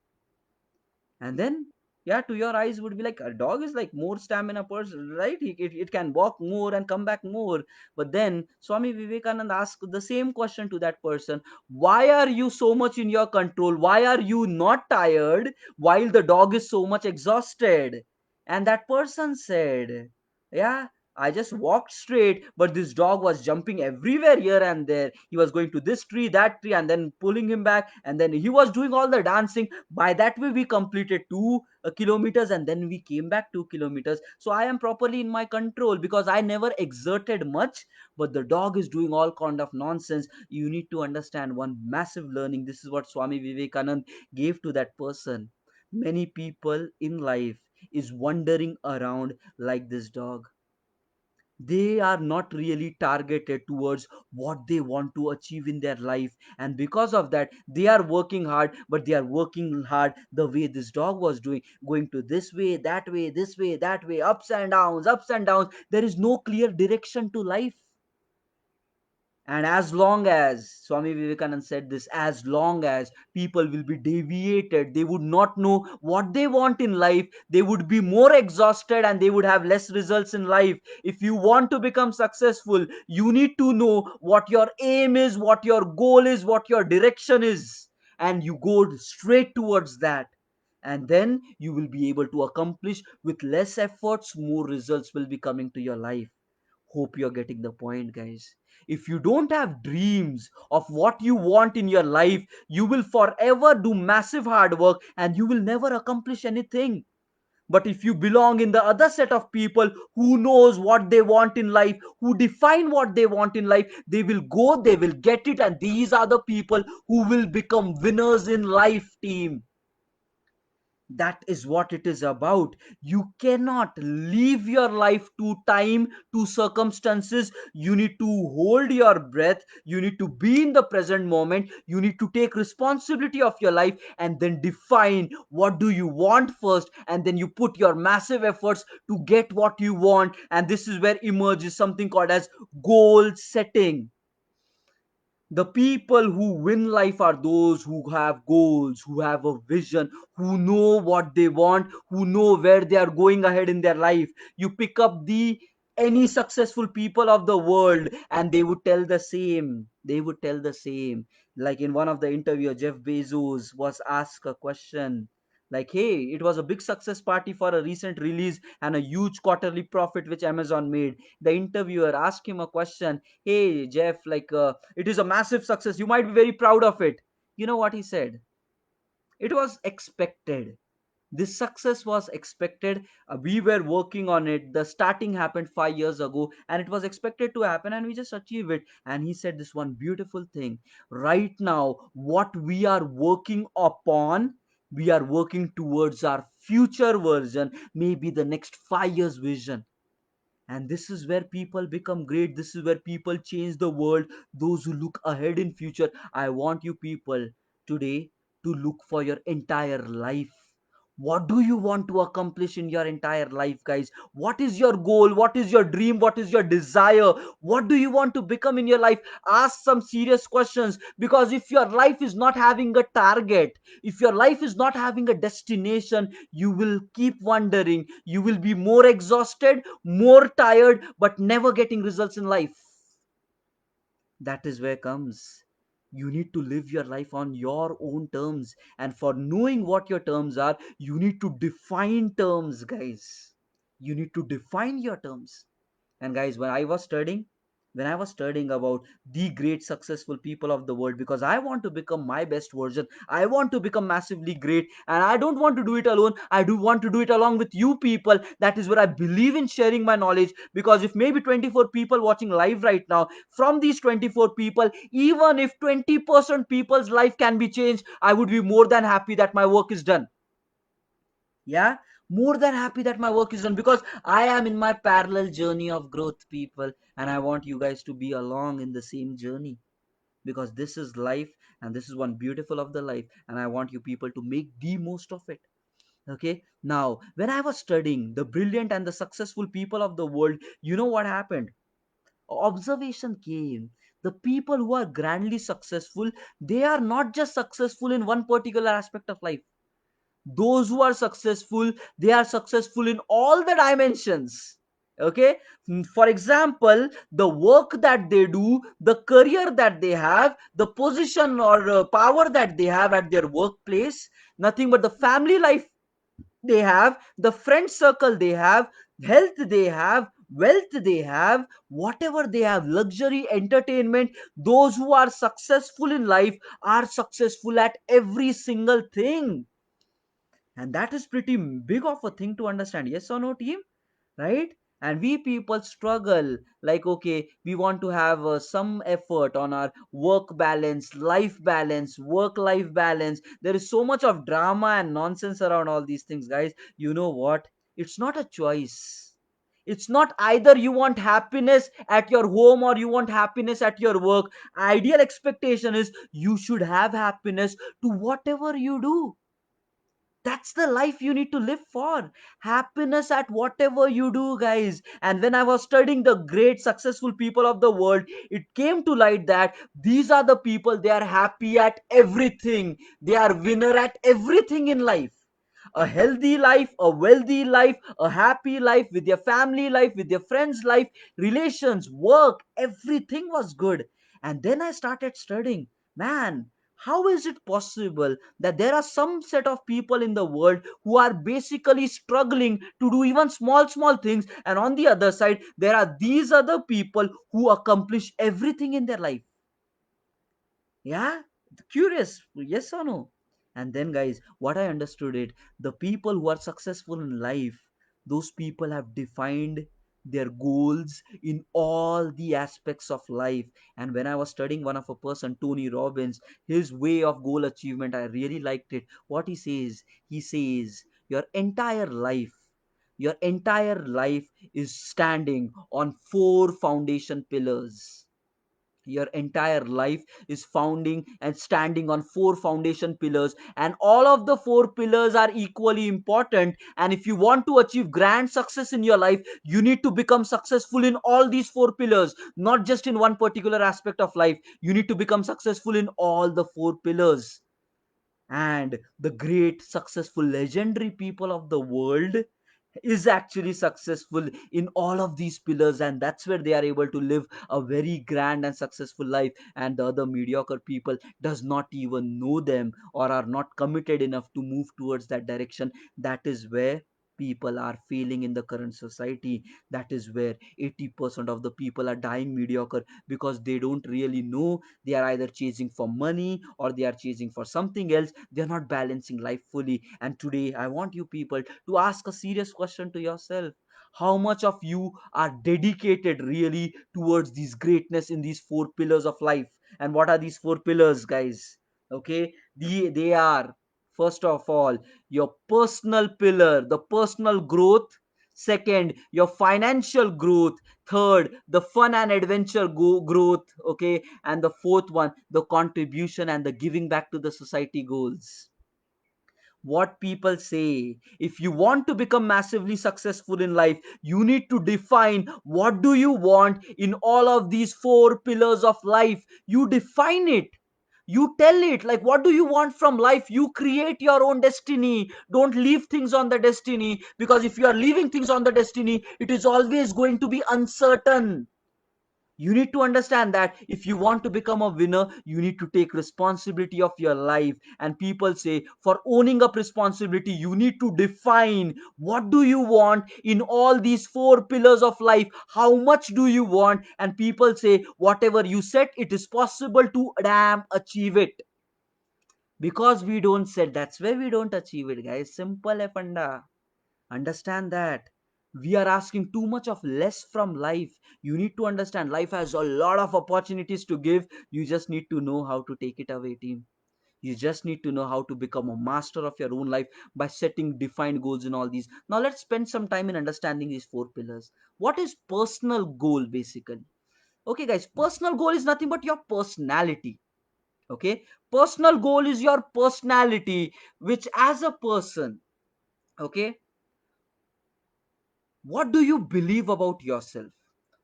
And then Yeah, to your eyes would be like a dog is like more stamina person, right? It can walk more and come back more. But then Swami Vivekananda asked the same question to that person: why are you so much in your control? Why are you not tired while the dog is so much exhausted? And that person said, yeah, I just walked straight, but this dog was jumping everywhere here and there. He was going to this tree, that tree, and then pulling him back, and then he was doing all the dancing. By that way we completed 2 kilometers, and then we came back 2 kilometers. So I am properly in my control because I never exerted much. But the dog is doing all kind of nonsense. You need to understand one massive learning. This is what Swami Vivekanand gave to that person. Many people in life is wandering around like this dog. They are not really targeted towards what they want to achieve in their life, and because of that they are working hard, but they are working hard the way this dog was doing, going to this way, that way, this way, that way, ups and downs, ups and downs. There is no clear direction to life. And as long as Swami Vivekananda said this, as long as people will be deviated, they would not know what they want in life, they would be more exhausted and they would have less results in life. If you want to become successful, you need to know what your aim is, what your goal is, what your direction is, and you go straight towards that. And then you will be able to accomplish with less efforts, more results will be coming to your life. Hope you're getting the point, guys. If you don't have dreams of what you want in your life, you will forever do massive hard work and you will never accomplish anything. But if you belong in the other set of people who knows what they want in life, who define what they want in life, they will go, they will get it, and these are the people who will become winners in life, team. That is what it is about. You cannot leave your life to time, to circumstances. You need to hold your breath. You need to be in the present moment. You need to take responsibility of your life and then define what do you want first, and then you put your massive efforts to get what you want. And this is where emerges something called as goal setting. The people who win life are those who have goals, who have a vision, who know what they want, who know where they are going ahead in their life. You pick up the any successful people of the world and they would tell the same. They would tell the same. Like in one of the interview, Jeff Bezos was asked a question like, hey, it was a big success party for a recent release and a huge quarterly profit which Amazon made. The interviewer asked him a question: hey Jeff, like it is a massive success, you might be very proud of it. You know what he said? It was expected. This success was expected. We were working on it. The starting happened 5 years ago and it was expected to happen and we just achieved it. And he said this one beautiful thing: right now what we are working upon, we are working towards our future version, maybe the next 5 years vision. And this is where people become great. This is where people change the world. Those who look ahead in future. I want you people today to look for your entire life. What do you want to accomplish in your entire life, guys? What is your goal? What is your dream? What is your desire? What do you want to become in your life? Ask some serious questions, because if your life is not having a target, if your life is not having a destination, you will keep wondering. You will be more exhausted, more tired, but never getting results in life. That is where comes. You need to live your life on your own terms. And for knowing what your terms are, you need to define terms, guys. You need to define your terms. And guys, when I was studying about the great successful people of the world, because I want to become my best version, I want to become massively great, and I don't want to do it alone. I do want to do it along with you people. That is where I believe in sharing my knowledge. Because if maybe 24 people watching live right now, from these 24 people, even if 20% people's life can be changed, I would be more than happy that my work is done. Yeah, more than happy that my work is done, because I am in my parallel journey of growth, people, and I want you guys to be along in the same journey, because this is life, and this is one beautiful of the life, and I want you people to make the most of it. Okay, now when I was studying the brilliant and the successful people of the world, you know what happened? Observation came. The people who are grandly successful, they are not just successful in one particular aspect of life. Those who are successful, they are successful in all the dimensions. Okay. For example, the work that they do, the career that they have, the position or power that they have at their workplace, nothing but the family life they have, the friend circle they have, health they have, wealth they have, whatever they have, luxury, entertainment. Those who are successful in life are successful at every single thing. And that is pretty big of a thing to understand. Yes or no, team? Right? And we people struggle, like, okay, we want to have some effort on our work balance, life balance, work life balance. There is so much of drama and nonsense around all these things, guys. You know what? It's not a choice. It's not either you want happiness at your home or you want happiness at your work. Ideal expectation is you should have happiness to whatever you do. That's the life you need to live for. Happiness at whatever you do, guys. And when I was studying the great successful people of the world, it came to light that these are the people, they are happy at everything. They are winner at everything in life. A healthy life, a wealthy life, a happy life, with your family life, with your friends life, relations, work, everything was good. And then I started studying, man, how is it possible that there are some set of people in the world who are basically struggling to do even small things, and on the other side there are these other people who accomplish everything in their life. Yeah, curious, yes or no? And then, guys, what I understood it, the people who are successful in life, those people have defined their goals in all the aspects of life. And when I was studying one of a person, Tony Robbins, his way of goal achievement, I really liked it. What he says, your entire life is standing on four foundation pillars. Your entire life is founding and standing on four foundation pillars, and all of the four pillars are equally important. And if you want to achieve grand success in your life, you need to become successful in all these four pillars, not just in one particular aspect of life. You need to become successful in all the four pillars. And the great successful legendary people of the world is actually successful in all of these pillars, and that's where they are able to live a very grand and successful life, and the other mediocre people does not even know them or are not committed enough to move towards that direction. That is where people are failing in the current society. That is where 80% of the people are dying mediocre, because they don't really know. They are either chasing for money or they are chasing for something else. They are not balancing life fully. And today I want you people to ask a serious question to yourself. How much of you are dedicated really towards these greatness in these four pillars of life? And what are these four pillars, guys? Okay, they are, first of all, your personal pillar, the personal growth. Second, your financial growth. Third, the fun and adventure growth. Okay, and the fourth one, the contribution and the giving back to the society goals. What people say, if you want to become massively successful in life, you need to define what do you want in all of these four pillars of life. You define it, you tell it, like, what do you want from life? You create your own destiny. Don't leave things on the destiny, because if you are leaving things on the destiny, it is always going to be uncertain. You need to understand that if you want to become a winner, you need to take responsibility of your life. And people say, for owning up responsibility, you need to define what do you want in all these four pillars of life. How much do you want? And people say, whatever you set, it is possible to damn achieve it. Because we don't set, that's where we don't achieve it, guys. Simple funda. Understand that. We are asking too much of less from life. You need to understand life has a lot of opportunities to give. You just need to know how to take it away, team. You just need to know how to become a master of your own life by setting defined goals in all these. Now let's spend some time in understanding these four pillars. What is personal goal basically? Okay, guys, personal goal is nothing but your personality. Okay, personal goal is your personality, which as a person, okay, what do you believe about yourself?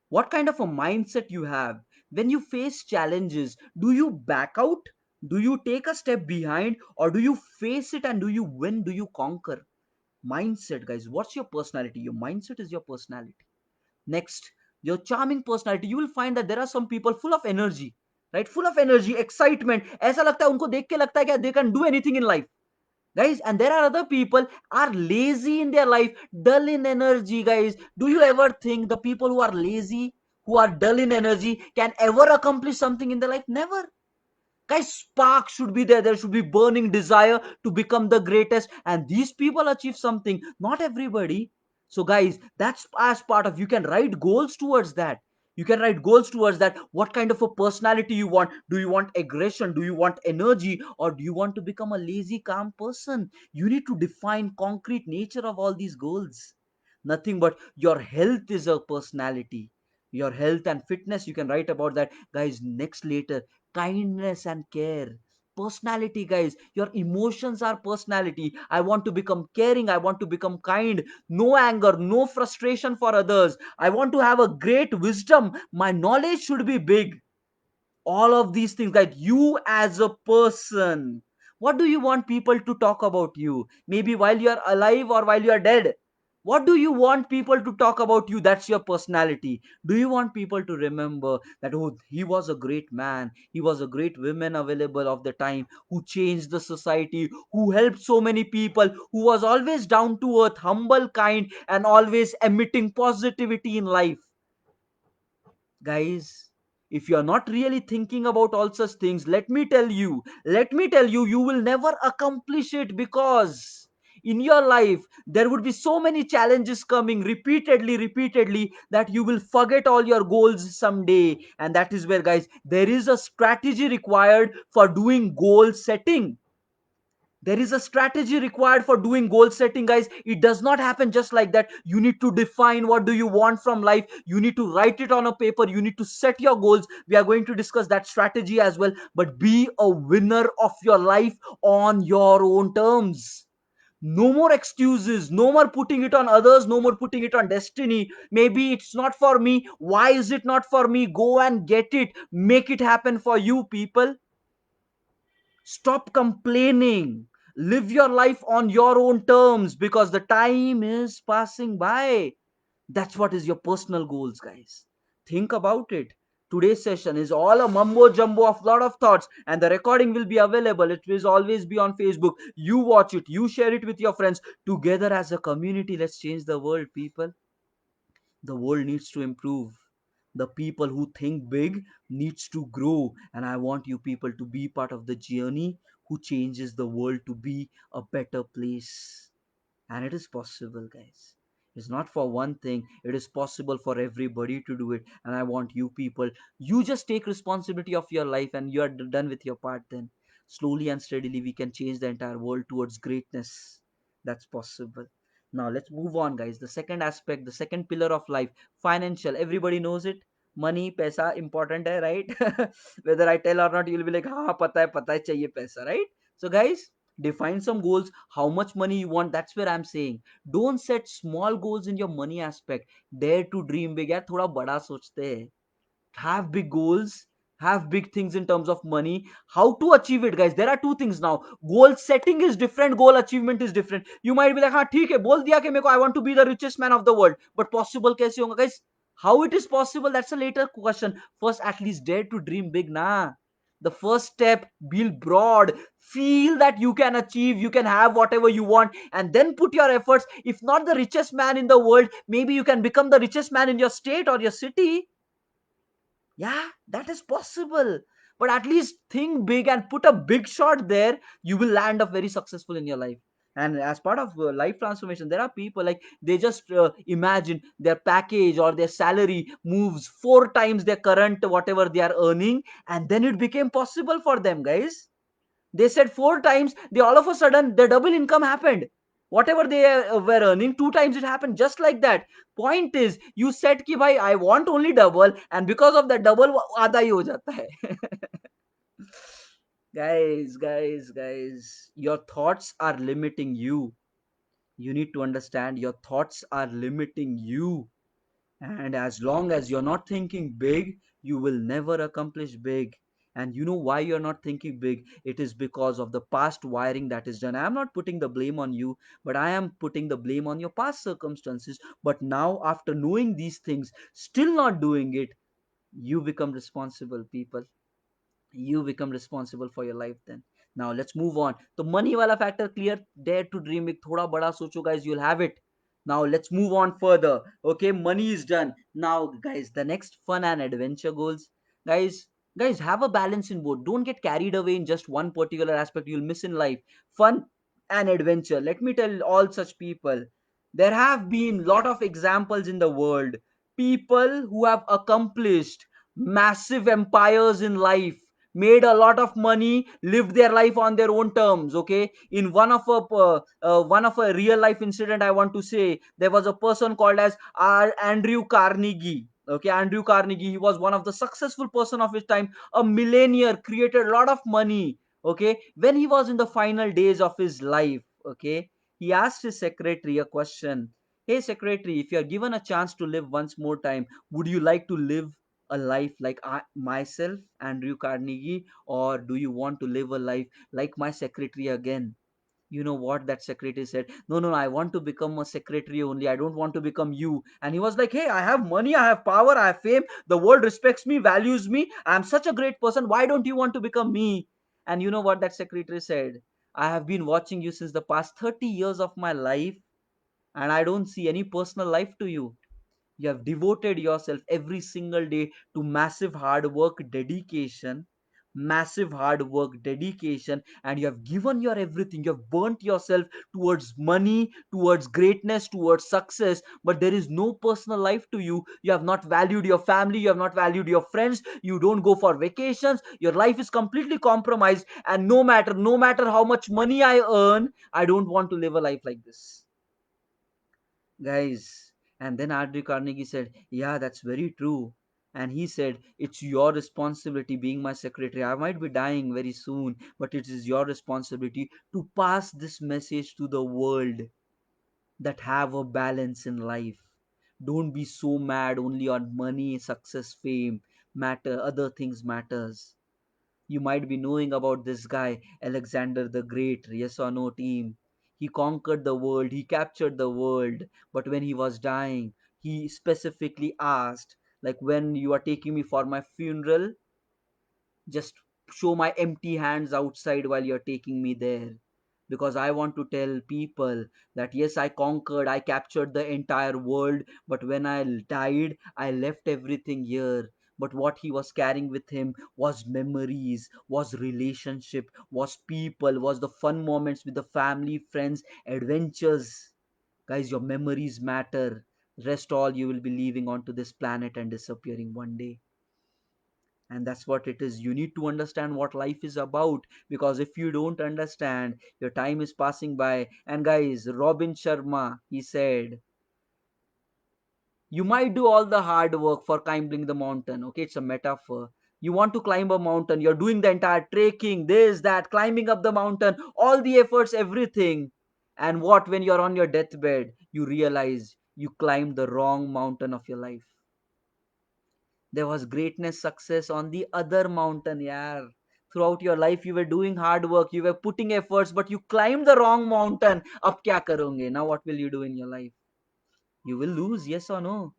What kind of a mindset you have? When you face challenges, do you back out? Do you take a step behind, or do you face it, and do you win, do you conquer? Mindset, guys. What's your personality? Your mindset is your personality. Next, your charming personality. You will find that there are some people full of energy, right? Full of energy, excitement. ऐसा लगता है उनको देख के लगता है कि they can do anything in life, guys. And there are other people are lazy in their life, dull in energy, guys. Do you ever think the people who are lazy, who are dull in energy, can ever accomplish something in their life? Never. Guys, spark should be there. There should be burning desire to become the greatest, and these people achieve something. Not everybody. So guys, that's as part of, you can write goals towards that. You can write goals towards that. What kind of a personality you want? Do you want aggression? Do you want energy? Or do you want to become a lazy calm person? You need to define concrete nature of all these goals. Nothing but your health is a personality. Your health and fitness, you can write about that, guys. Next, later, kindness and care, personality, guys. Your emotions are personality. I want to become caring, I want to become kind, no anger, no frustration for others. I want to have a great wisdom, my knowledge should be big. All of these things, that you as a person, what do you want people to talk about you, maybe while you are alive or while you are dead? What do you want people to talk about you? That's your personality. Do you want people to remember that, oh, he was a great man, he was a great woman available of the time, who changed the society, who helped so many people, who was always down to earth, humble, kind, and always emitting positivity in life? Guys, if you are not really thinking about all such things, let me tell you, you will never accomplish it, because in your life there would be so many challenges coming repeatedly, that you will forget all your goals someday. And that is where, guys, there is a strategy required for doing goal setting. There is a strategy required for doing goal setting, guys. It does not happen just like that. You need to define what do you want from life, you need to write it on a paper, you need to set your goals. We are going to discuss that strategy as well. But be a winner of your life on your own terms. No more excuses, no more putting it on others, no more putting it on destiny. Maybe it's not for me, why is it not for me? Go and get it, make it happen for you, people. Stop complaining. Live your life on your own terms, because the time is passing by. That's what is your personal goals, guys. Think about it. Today's session is all a mumbo jumbo of lot of thoughts, and the recording will be available. It will always be on Facebook. You watch it, you share it with your friends. Together as a community, let's change the world, people. The world needs to improve. The people who think big needs to grow, and I want you people to be part of the journey who changes the world to be a better place. And it is possible, guys. It's not for one thing, it is possible for everybody to do it. And I want you people, you just take responsibility of your life and you are done with your part. Then slowly and steadily we can change the entire world towards greatness. That's possible. Now let's move on, guys. The second aspect, the second pillar of life, financial. Everybody knows it. Money, paisa important hai, right? Whether I tell or not, you'll be like, ha, pata hai, chahiye paisa, right? So guys, define some goals. How much money you want? That's where I'm saying, don't set small goals in your money aspect. Dare to dream big. यार थोड़ा बड़ा सोचते हैं. Have big goals, have big things in terms of money. How to achieve it, guys? There are two things now. Goal setting is different, goal achievement is different. You might be like, हाँ ठीक है, बोल दिया कि मेरे को I want to be the richest man of the world, but possible कैसे होगा, guys? How it is possible, that's a later question. First, at least dare to dream big, na. The first step, build broad, feel that you can achieve, you can have whatever you want, and then put your efforts. If not the richest man in the world, maybe you can become the richest man in your state or your city. Yeah, that is possible. But at least think big and put a big shot there. You will land up very successful in your life. And as part of life transformation, there are people like they just imagine their package or their salary moves four times their current whatever they are earning, and then it became possible for them, guys. They said four times, they all of a sudden their double income happened. Whatever they were earning, two times it happened just like that. Point is, you said ki bhai I want only double, and because of that double आधा ही हो जाता है. Guys, your thoughts are limiting you. You need to understand, your thoughts are limiting you. And as long as you're not thinking big, you will never accomplish big. And you know why you're not thinking big? It is because of the past wiring that is done. I'm not putting the blame on you, but I am putting the blame on your past circumstances. But now, after knowing these things, still not doing it, you become responsible, people. You become responsible for your life then. Now let's move on. The money wala factor clear. Dare to dream big. Thoda bada socho, guys, you'll have it. Now let's move on further. Okay, money is done. Now guys, the next fun and adventure goals. Guys guys have a balance in both. Don't get carried away in just one particular aspect. You'll miss in life fun and adventure. Let me tell all such people, there have been lot of examples in the world, people who have accomplished massive empires in life, made a lot of money, lived their life on their own terms. Okay, in one of a real life incident, I want to say, there was a person called as Andrew Carnegie. Okay, Andrew Carnegie, he was one of the successful person of his time, a millionaire, created a lot of money. Okay, when he was in the final days of his life, okay, he asked his secretary a question. Hey secretary, if you are given a chance to live once more time, would you like to live a life like myself, Andrew Carnegie, or do you want to live a life like my secretary again? You know what that secretary said? No, no, no, I want to become a secretary only. I don't want to become you. And he was like, hey, I have money, I have power, I have fame. The world respects me, values me. I'm such a great person. Why don't you want to become me? And you know what that secretary said? I have been watching you since the past 30 years of my life, and I don't see any personal life to you. You have devoted yourself every single day to massive hard work, dedication, and you have given your everything. You have burnt yourself towards money, towards greatness, towards success, but there is no personal life to you. You have not valued your family, you have not valued your friends, you don't go for vacations, your life is completely compromised. And no matter how much money I earn, I don't want to live a life like this, guys. And then Andrew Carnegie said, yeah, that's very true. And he said, it's your responsibility, being my secretary. I might be dying very soon, but it is your responsibility to pass this message to the world, that have a balance in life. Don't be so mad only on money, success, fame. Matter, other things matters. You might be knowing about this guy, Alexander the Great, yes or no, team? He conquered the world, he captured the world, but when he was dying, he specifically asked, like, when you are taking me for my funeral, just show my empty hands outside while you're taking me there. Because I want to tell people that yes, I conquered, I captured the entire world, but when I died, I left everything here. But what he was carrying with him was memories, was relationship, was people, was the fun moments with the family, friends, adventures. Guys, your memories matter. Rest all, you will be leaving onto this planet and disappearing one day. And that's what it is. You need to understand what life is about, because if you don't understand, your time is passing by. And guys, Robin Sharma, he said, you might do all the hard work for climbing the mountain. Okay, it's a metaphor. You want to climb a mountain, you're doing the entire trekking, this, that, climbing up the mountain, all the efforts, everything. And what, when you're on your deathbed, you realize you climbed the wrong mountain of your life. There was greatness, success on the other mountain, yeah. Throughout your life, you were doing hard work, you were putting efforts, but you climbed the wrong mountain. Ab kya karonge? Now what will you do in your life? You will lose, yes or no?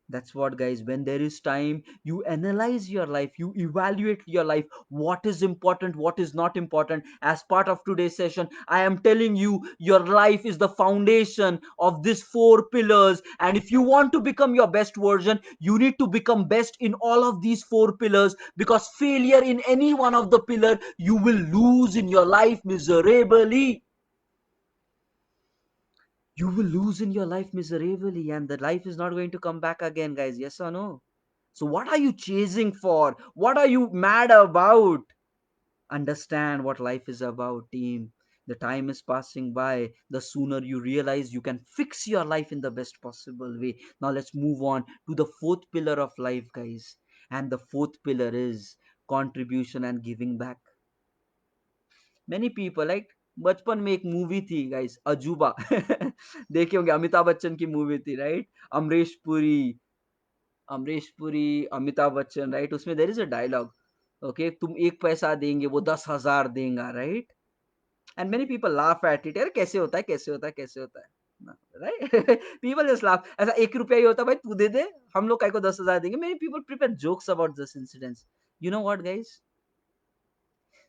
That's what, guys, when there is time, you analyze your life, you evaluate your life, what is important, what is not important. As part of today's session, I am telling you, your life is the foundation of these four pillars. And if you want to become your best version, you need to become best in all of these four pillars, because failure in any one of the pillar, you will lose in your life miserably. You will lose in your life miserably, and the life is not going to come back again, guys, yes or no? So what are you chasing for? What are you mad about? Understand what life is about, team. The time is passing by. The sooner you realize, you can fix your life in the best possible way. Now let's move on to the fourth pillar of life, guys. And the fourth pillar is contribution and giving back. Many people, like, बचपन में एक movie थी guys, अजूबा देखे होंगे, अमिताभ बच्चन की movie थी, right? Amrish Puri, Amitabh Bachchan, right? उसमें there is a dialogue, okay, तुम एक पैसा देंगे वो 10,000 देगा, right? And many people laugh at it, यार कैसे होता है, कैसे होता है, कैसे होता है, राइट? पीपल जस्ट लाफ, ऐसा 1 रुपया ही होता है भाई, तू दे दे, हम लोग काय को 10,000 देंगे। Many people prepare jokes about this incidents. You know what, guys?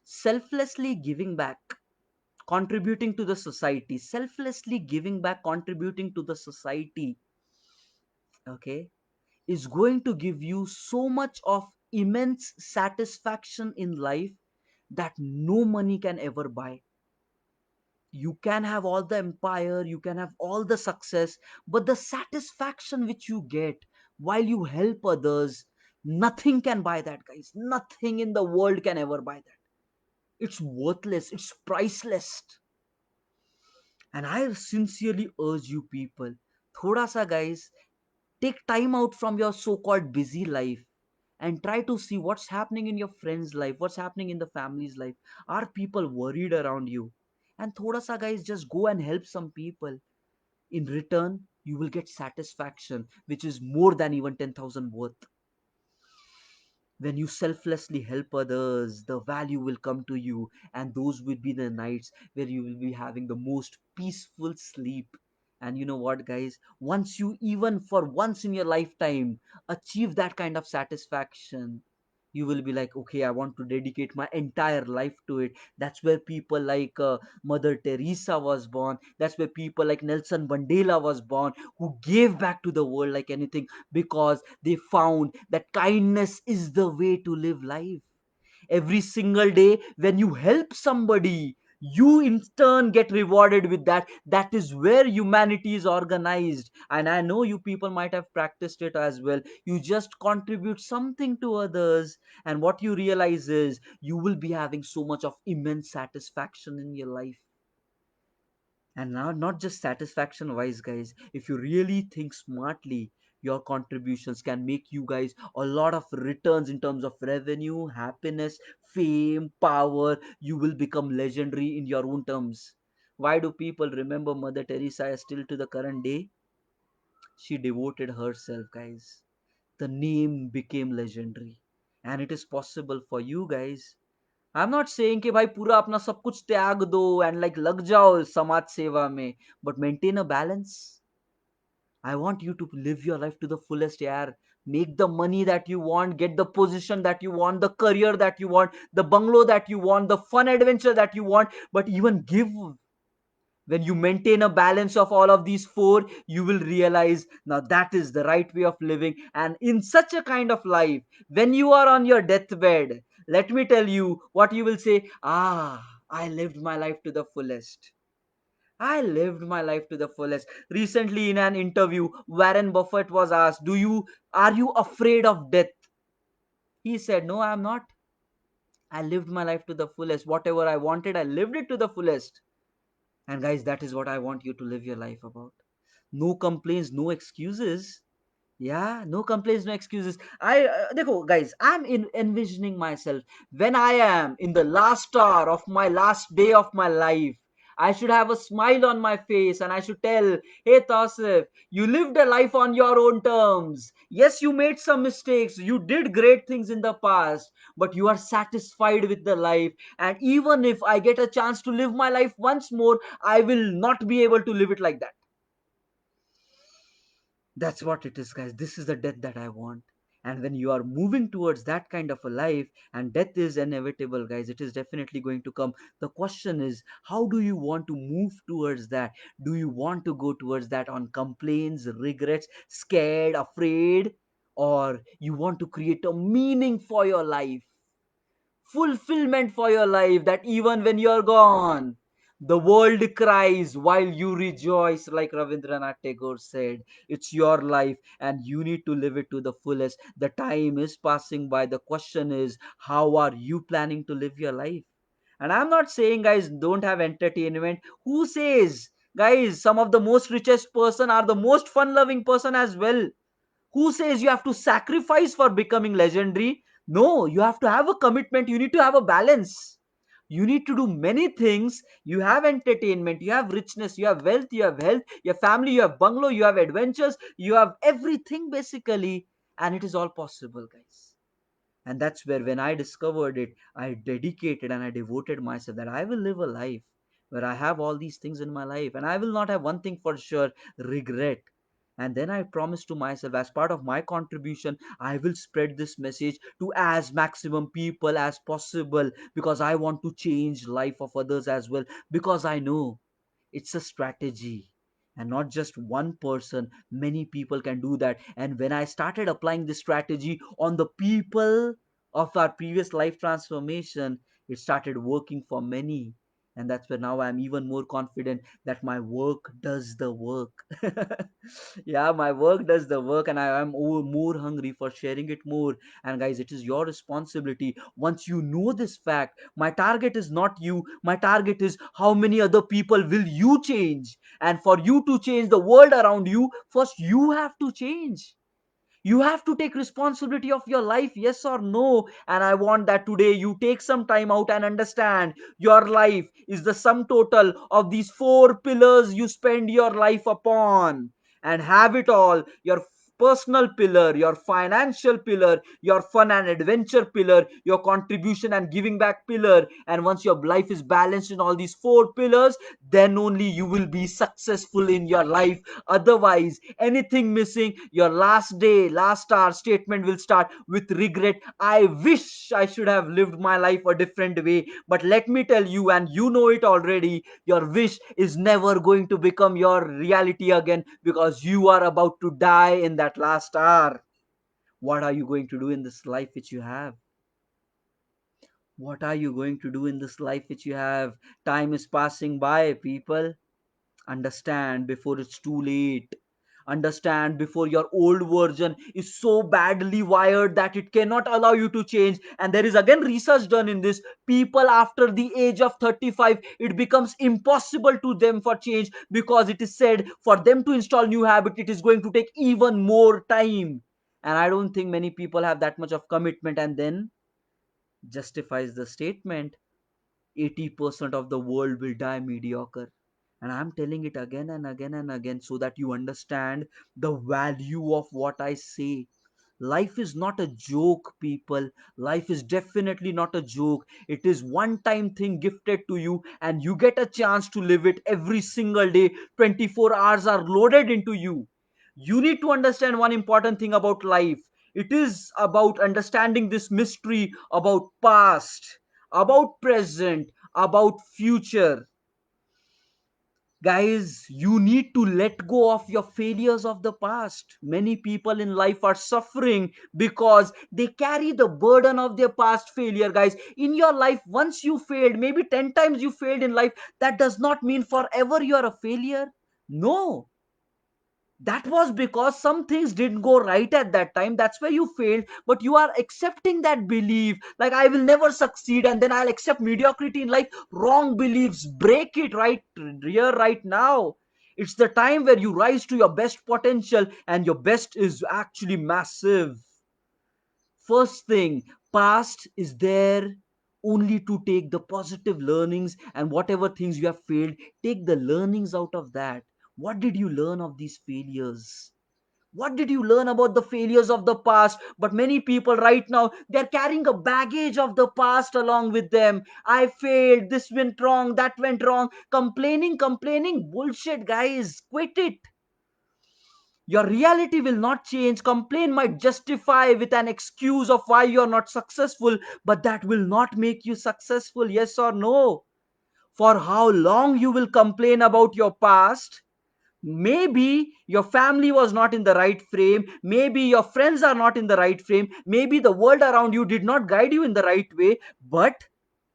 Selflessly giving back, contributing to the society, selflessly giving back, contributing to the society, okay, is going to give you so much of immense satisfaction in life that no money can ever buy. You can have all the empire, you can have all the success, but the satisfaction which you get while you help others, nothing can buy that, guys. Nothing in the world can ever buy that. It's worthless, it's priceless. And I sincerely urge you people, thoda sa, guys, take time out from your so-called busy life and try to see what's happening in your friend's life, what's happening in the family's life. Are people worried around you? And thoda sa, guys, just go and help some people. In return, you will get satisfaction which is more than even 10,000 worth. When you selflessly help others, the value will come to you, and those will be the nights where you will be having the most peaceful sleep. And you know what, guys? Once you, even for once in your lifetime, achieve that kind of satisfaction, you will be like, okay, I want to dedicate my entire life to it. That's where people like Mother Teresa was born. That's where people like Nelson Mandela was born, who gave back to the world like anything, because they found that kindness is the way to live life. Every single day when you help somebody, you in turn get rewarded with that. That is where humanity is organized. And I know you people might have practiced it as well. You just contribute something to others, and what you realize is you will be having so much of immense satisfaction in your life. And now, not just satisfaction wise, guys, if you really think smartly, your contributions can make you guys a lot of returns in terms of revenue, happiness, fame, power. You will become legendary in your own terms. Why do people remember Mother Teresa still to the current day? She devoted herself, guys. The name became legendary. And it is possible for you guys. I am not saying कि भाई पूरा अपना सब कुछ त्याग दो and like लग जाओ समाज सेवा में, but maintain a balance. I want you to live your life to the fullest यार. Make the money that you want, get the position that you want, the career that you want, the bungalow that you want, the fun adventure that you want, but even give. When you maintain a balance of all of these four, you will realize now that is the right way of living. And in such a kind of life, when you are on your deathbed, let me tell you what you will say. Ah, I lived my life to the fullest. I lived my life to the fullest. Recently in an interview, Warren Buffett was asked, do you are you afraid of death? He said, no, I am not. I lived my life to the fullest. Whatever I wanted, I lived it to the fullest. And guys, that is what I want you to live your life about. No complaints, no excuses. Yeah, no complaints, no excuses. Dekho, guys, envisioning myself when I am in the last hour of my last day of my life. I should have a smile on my face and I should tell, hey Tasif, you lived a life on your own terms. Yes, you made some mistakes. You did great things in the past, but you are satisfied with the life. And even if I get a chance to live my life once more, I will not be able to live it like that. That's what it is, guys. This is the death that I want. And when you are moving towards that kind of a life, and death is inevitable, guys, it is definitely going to come. The question is, how do you want to move towards that? Do you want to go towards that on complaints, regrets, scared, afraid? Or you want to create a meaning for your life? Fulfillment for your life, that even when you're gone, the world cries while you rejoice, like Ravindranath Tagore said. It's your life and you need to live it to the fullest. The time is passing by. The question is, how are you planning to live your life? And I'm not saying, guys, don't have entertainment. Who says? Guys, some of the most richest person are the most fun loving person as well. Who says you have to sacrifice for becoming legendary? No, you have to have a commitment. You need to have a balance. You need to do many things. You have entertainment, you have richness, you have wealth, you have health, you have family, you have bungalow, you have adventures, you have everything basically. And it is all possible, guys. And that's where, when I discovered it, I dedicated and I devoted myself that I will live a life where I have all these things in my life, and I will not have one thing for sure: regret. And then I promised to myself, as part of my contribution, I will spread this message to as maximum people as possible, because I want to change life of others as well, because I know it's a strategy, and not just one person, many people can do that. And when I started applying this strategy on the people of our previous life transformation, it started working for many. And that's where now I'm even more confident that my work does the work. Yeah, my work does the work, and I am more hungry for sharing it more. And guys, it is your responsibility. Once you know this fact, my target is not you, my target is how many other people will you change. And for you to change the world around you, first you have to change. You have to take responsibility of your life, yes or no? And I want that today you take some time out and understand your life is the sum total of these four pillars you spend your life upon. And have it all: your personal pillar, your financial pillar, your fun and adventure pillar, your contribution and giving back pillar. And once your life is balanced in all these four pillars, then only you will be successful in your life. Otherwise, anything missing, your last day, last hour statement will start with regret: I wish I should have lived my life a different way. But let me tell you, and you know it already, your wish is never going to become your reality again, because you are about to die in that last hour. What are you going to do in this life which you have? What are you going to do in this life which you have? Time is passing by, people. Understand before it's too late. Understand before your old version is so badly wired that it cannot allow you to change. And there is again research done in this: people after the age of 35, it becomes impossible to them for change, because it is said for them to install new habit, it is going to take even more time. And I don't think many people have that much of commitment. And then justifies the statement: 80% of the world will die mediocre. And I'm telling it again and again and again, so that you understand the value of what I say. Life is not a joke, people. Life is definitely not a joke. It is one time thing gifted to you, and you get a chance to live it every single day. 24 hours are loaded into you. You need to understand one important thing about life. It is about understanding this mystery about past, about present, about future. Guys, you need to let go of your failures of the past. Many people in life are suffering because they carry the burden of their past failure. Guys, in your life, once you failed, maybe 10 times you failed in life, that does not mean forever you are a failure. No, that was because some things didn't go right at that time, that's why you failed. But you are accepting that belief, like I will never succeed, and then I'll accept mediocrity in life. Wrong beliefs, break it right here, right now. It's the time where you rise to your best potential, and your best is actually massive. First thing, past is there only to take the positive learnings, and whatever things you have failed, take the learnings out of that. What did you learn of these failures? What did you learn about the failures of the past? But many people right now, they're carrying a baggage of the past along with them. I failed, this went wrong, that went wrong. Complaining, complaining, bullshit, guys. Quit it. Your reality will not change. Complaint might justify with an excuse of why you're not successful, but that will not make you successful, yes or no? For how long you will complain about your past? Maybe your family was not in the right frame, maybe your friends are not in the right frame, maybe the world around you did not guide you in the right way. But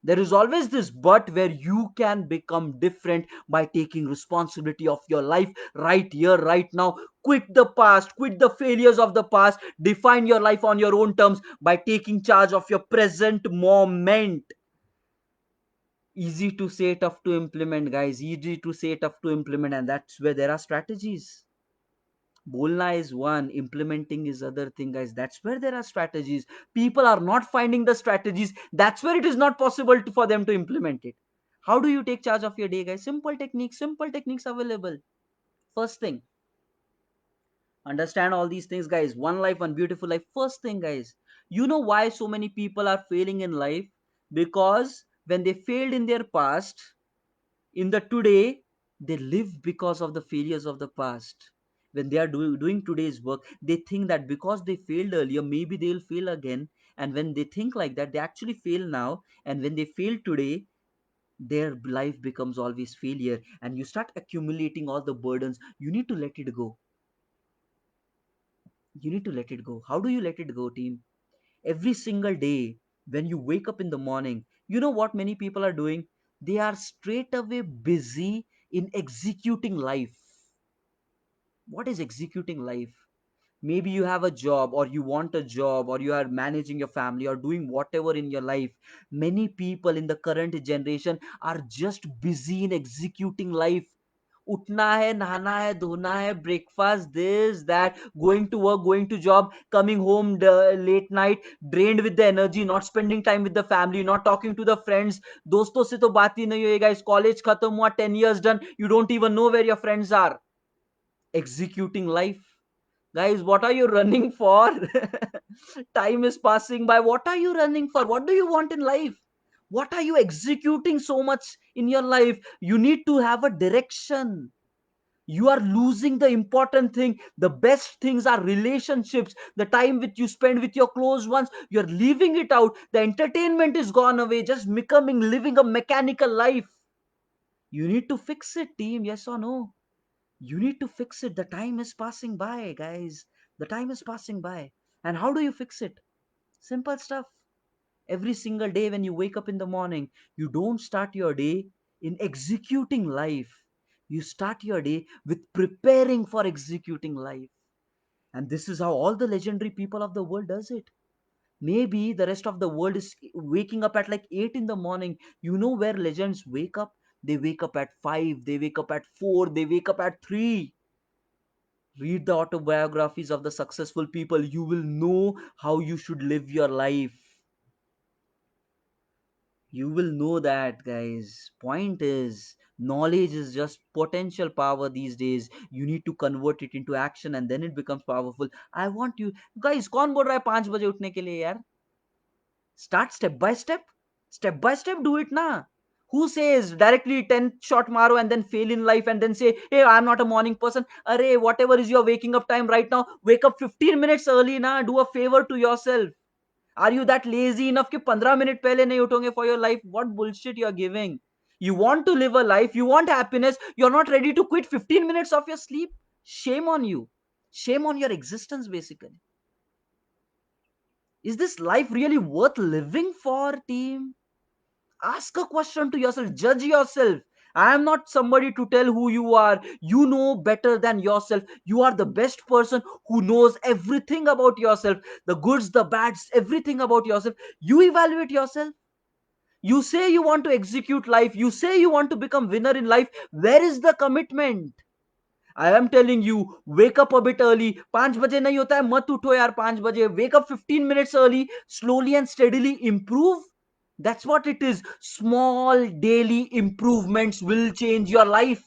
there is always this but, where you can become different by taking responsibility of your life right here, right now. Quit the past, quit the failures of the past, define your life on your own terms by taking charge of your present moment. Easy to say, tough to implement, guys. Easy to say, tough to implement, and that's where there are strategies. Bolna is one, implementing is other thing, guys. That's where there are strategies. People are not finding the strategies. That's where it is not possible for them to implement it. How do you take charge of your day, guys? Simple techniques available. First thing, understand all these things, guys. One life, one beautiful life. First thing, guys, You know why so many people are failing in life? Because when they failed in their past, in the today, they live because of the failures of the past. When they are doing today's work, they think that because they failed earlier, maybe they'll fail again. And when they think like that, they actually fail now. And when they fail today, their life becomes always failure, and you start accumulating all the burdens. You need to let it go. You need to let it go. How do you let it go, team? Every single day, when you wake up in the morning, you know what many people are doing? They are straight away busy in executing life. What is executing life? Maybe you have a job, or you want a job, or you are managing your family, or doing whatever in your life. Many people in the current generation are just busy in executing life. उठना है, नहाना है, धोना है, breakfast, this, that, going to work, going to job, coming home late night, drained with the energy, not spending time with the family, not talking to the friends. दोस्तों से तो बात ही नहीं होएगा. इस कॉलेज खत्म हुआ, 10 years done, you don't even know where your friends are. Executing life. Guys, what are you running for? Time is passing by. What are you running for? What do you want in life? What are you executing so much in your life? You need to have a direction. You are losing the important thing. The best things are relationships, the time which you spend with your close ones. You're leaving it out. The entertainment is gone away, just becoming living a mechanical life. You need to fix it, team. Yes or no? You need to fix it. The time is passing by, guys. The time is passing by. And how do you fix it? Simple stuff. Every single day when you wake up in the morning, you don't start your day in executing life. You start your day with preparing for executing life. And this is how all the legendary people of the world does it. Maybe the rest of the world is waking up at like 8 in the morning. You know where legends wake up? They wake up at 5, they wake up at 4, they wake up at 3. Read the autobiographies of the successful people. You will know how you should live your life. You will know that, guys. Point is, knowledge is just potential power these days. You need to convert it into action, and then it becomes powerful. I want you guys. कौन बोल रहा है 5 बजे उठने के लिए यार? Start step by step. Step by step, do it na. Who says directly 10 shot maro and then fail in life and then say, hey, I'm not a morning person? Array, whatever is your waking up time right now, wake up 15 minutes early na. Do a favor to yourself. Are you that lazy enough कि 15 minute पहले नहीं उठोगे for your life? What bullshit you're giving? You want to live a life, you want happiness, you're not ready to quit 15 minutes of your sleep? Shame on you. Shame on your existence, basically. Is this life really worth living for, team? Ask a question to yourself, judge yourself. I am not somebody to tell who you are. You know better than yourself. You are the best person who knows everything about yourself, the goods, the bads, everything about yourself. You evaluate yourself. You say you want to execute life. You say you want to become winner in life. Where is the commitment? I am telling you, wake up a bit early. 5 बजे नहीं होता है, मत उठो यार 5 बजे. Wake up 15 minutes early, slowly and steadily improve. That's what it is. Small daily improvements will change your life.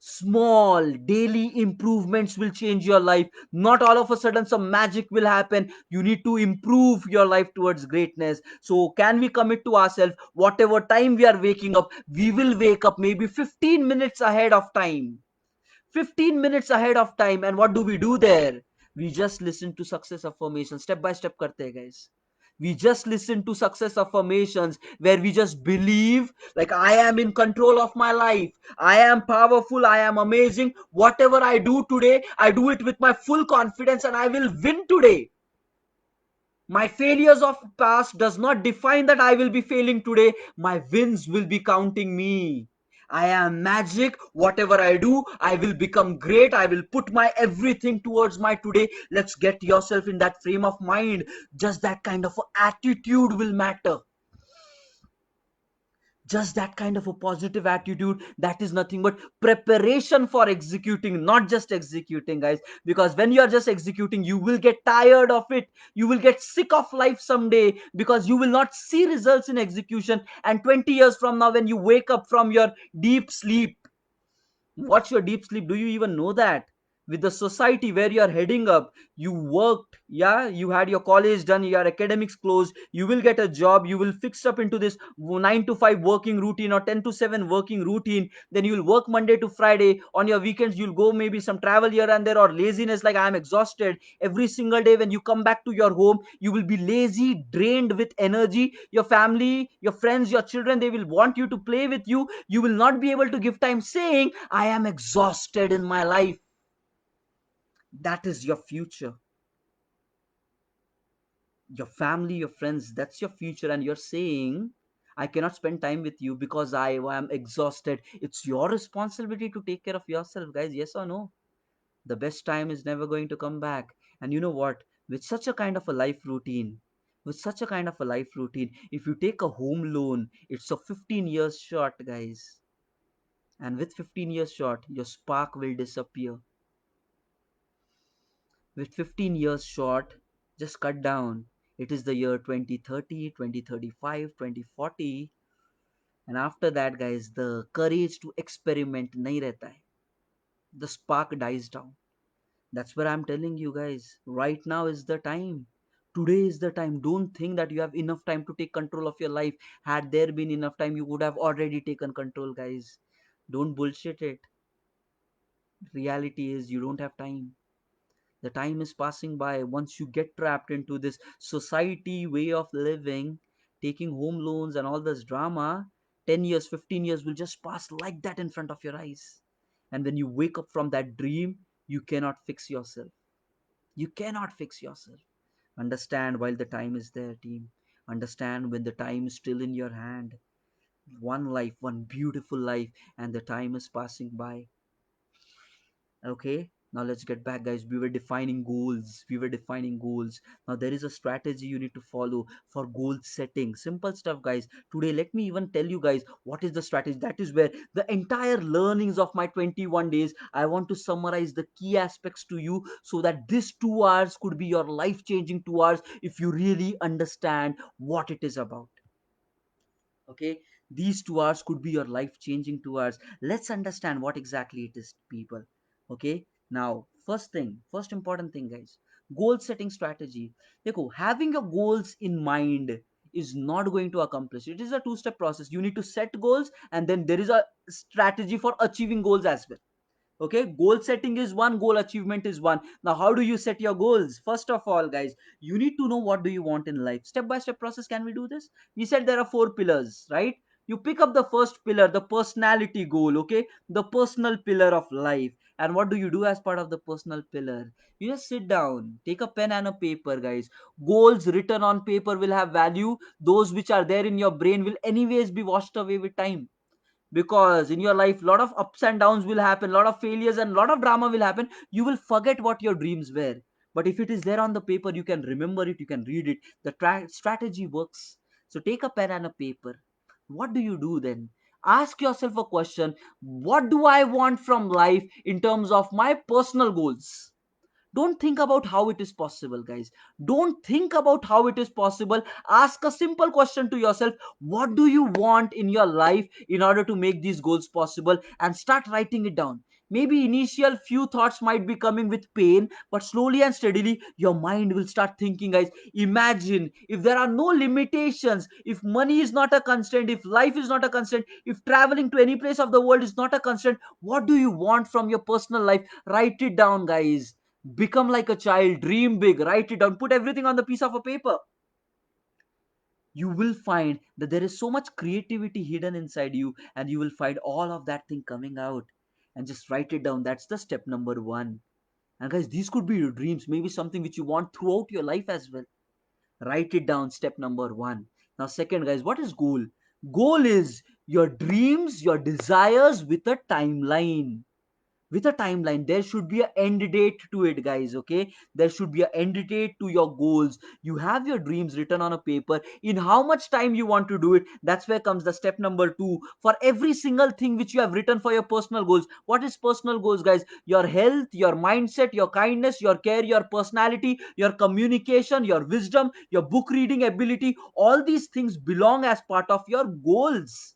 Small daily improvements will change your life. Not all of a sudden some magic will happen. You need to improve your life towards greatness. So can we commit to ourselves, whatever time we are waking up, we will wake up maybe 15 minutes ahead of time. 15 minutes ahead of time. And what do we do there? We just listen to success affirmations. Step by step karte hai, guys. We just listen to success affirmations where we just believe like I am in control of my life. I am powerful. I am amazing. Whatever I do today, I do it with my full confidence and I will win today. My failures of past does not define that I will be failing today. My wins will be counting me. I am magic. Whatever I do, I will become great. I will put my everything towards my today. Let's get yourself in that frame of mind. Just that kind of attitude will matter. Just that kind of a positive attitude, that is nothing but preparation for executing, not just executing, guys. Because when you are just executing, you will get tired of it. You will get sick of life someday because you will not see results in execution. And 20 years from now, when you wake up from your deep sleep, what's your deep sleep? Do you even know that? with the society where you are heading up. You worked, yeah, you had your college done, your academics closed, you will get a job, you will fix up into this 9 to 5 working routine or 10 to 7 working routine. Then you will work Monday to Friday. On your weekends you'll go maybe some travel here and there, or laziness, like I am exhausted every single day. When you come back to your home, you will be lazy, drained with energy. Your family, your friends, your children, they will want you to play with you. You will not be able to give time, saying I am exhausted in my life. That is your future. Your family, your friends, that's your future. And you're saying I cannot spend time with you because I am exhausted. It's your responsibility to take care of yourself, guys. Yes or no? The best time is never going to come back. And you know what? With such a kind of a life routine, with such a kind of a life routine, if you take a home loan, it's a 15 years short, guys. And with 15 years short, your spark will disappear. With 15 years short, just cut down. It is the year 2030, 2035, 2040. And after that, guys, the courage to experiment nahi rehta hai. The spark dies down. That's what I'm telling you, guys. Right now is the time. Today is the time. Don't think that you have enough time to take control of your life. Had there been enough time, you would have already taken control, guys. Don't bullshit it. Reality is you don't have time. The time is passing by. Once you get trapped into this society way of living, taking home loans and all this drama, 10 years, 15 years will just pass like that in front of your eyes. And when you wake up from that dream, you cannot fix yourself. You cannot fix yourself. Understand while the time is there, team. Understand when the time is still in your hand. One life, one beautiful life, and the time is passing by. Okay, now let's get back, guys. We were defining goals. We were defining goals. Now there is a strategy you need to follow for goal setting. Simple stuff, guys. Today, let me even tell you guys what is the strategy. That is where the entire learnings of my 21 days, I want to summarize the key aspects to you, so that this 2 hours could be your life changing 2 hours if you really understand what it is about. Okay, these 2 hours could be your life changing 2 hours. Let's understand what exactly it is, people. Okay, now first thing, first important thing, guys, goal setting strategy. Dekho, having your goals in mind is not going to accomplish. It is a two-step process. You need to set goals, and then there is a strategy for achieving goals as well. Okay, goal setting is one, goal achievement is one. Now how do you set your goals? First of all, guys, you need to know what do you want in life. Step by step process. Can we do this? We said there are 4 pillars, right? You pick up the first pillar, the personality goal. Okay, the personal pillar of life. And what do you do as part of the personal pillar? You just sit down, take a pen and a paper, guys. Goals written on paper will have value. Those which are there in your brain will anyways be washed away with time, because in your life a lot of ups and downs will happen, a lot of failures and a lot of drama will happen. You will forget what your dreams were. But if it is there on the paper, you can remember it, you can read it. The strategy works. So take a pen and a paper. What do you do then? Ask yourself a question. What do I want from life in terms of my personal goals? Don't think about how it is possible, guys. Don't think about how it is possible. Ask a simple question to yourself. What do you want in your life in order to make these goals possible? And start writing it down. Maybe initial few thoughts might be coming with pain, but slowly and steadily your mind will start thinking, guys. Imagine if there are no limitations, if money is not a constraint, if life is not a constraint, if traveling to any place of the world is not a constraint, what do you want from your personal life? Write it down, guys. Become like a child, dream big, write it down, put everything on the piece of a paper. You will find that there is so much creativity hidden inside you, and you will find all of that thing coming out. And just write it down. That's the step number one. And guys, these could be your dreams, maybe something which you want throughout your life as well. Write it down, step number one. Now second, guys, what is goal? Goal is your dreams, your desires with a timeline. With a timeline, there should be an end date to it, guys. Okay, there should be an end date to your goals. You have your dreams written on a paper, in how much time you want to do it. That's where comes the step number two. For every single thing which you have written for your personal goals, what is personal goals, guys? Your health, your mindset, your kindness, your care, your personality, your communication, your wisdom, your book reading ability, all these things belong as part of your goals.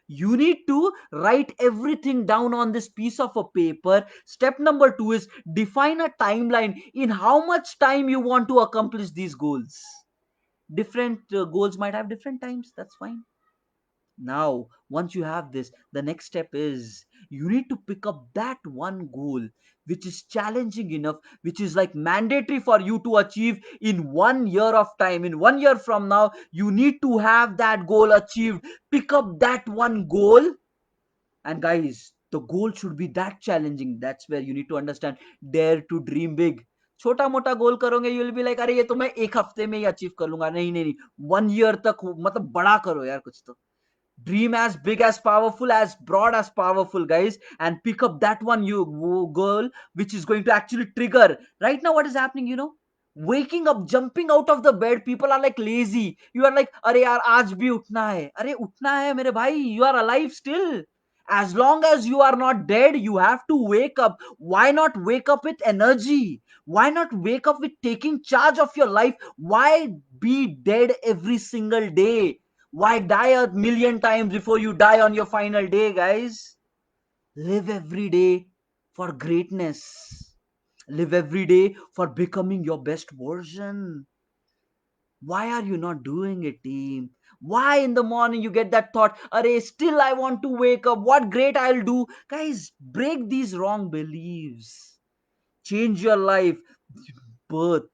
You need to write everything down on this piece of a paper. Step number 2 is define a timeline in how much time you want to accomplish these goals. Different goals might have different times, that's fine. Now, once you have this, the next step is you need to pick up that one goal which is challenging enough, which is like mandatory for you to achieve in 1 year of time. In 1 year from now, you need to have that goal achieved. Pick up that one goal. And guys, the goal should be that challenging. That's where you need to understand, dare to dream big. छोटा मोटा गोल करोगे, you will be like, अरे ये तो मैं एक हफ्ते में ही अचीव कर लूंगा. नहीं नहीं नहीं, 1 ईयर तक मतलब बड़ा करो यार कुछ तो. Dream as big, as powerful, as broad as powerful, guys, and pick up that one you goal which is going to actually trigger. Right now what is happening, waking up, jumping out of the bed, people are like lazy. You are like, अरे यार आज भी उठना है. अरे उठना है मेरे भाई, you are alive still. As long as you are not dead, you have to wake up. Why not wake up with energy? Why not wake up with taking charge of your life? Why be dead every single day? Why die a million times before you die on your final day, guys? Live every day for greatness. Live every day for becoming your best version. Why are you not doing it, team? Why in the morning you get that thought, Array, still I want to wake up. What great I'll do. Guys, break these wrong beliefs. Change your life. Birth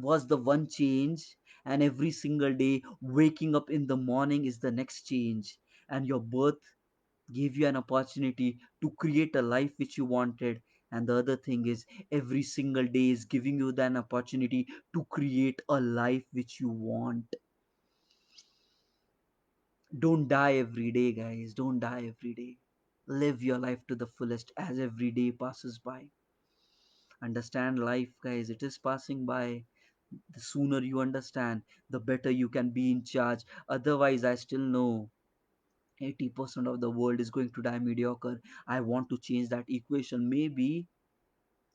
was the one change, and every single day waking up in the morning is the next change. And your birth gave you an opportunity to create a life which you wanted. And the other thing is, every single day is giving you an opportunity to create a life which you want. Don't die every day, guys. Don't die every day. Live your life to the fullest as every day passes by. Understand life, guys. It is passing by. The sooner you understand, the better you can be in charge. Otherwise, I still know 80% of the world is going to die mediocre. I want to change that equation. Maybe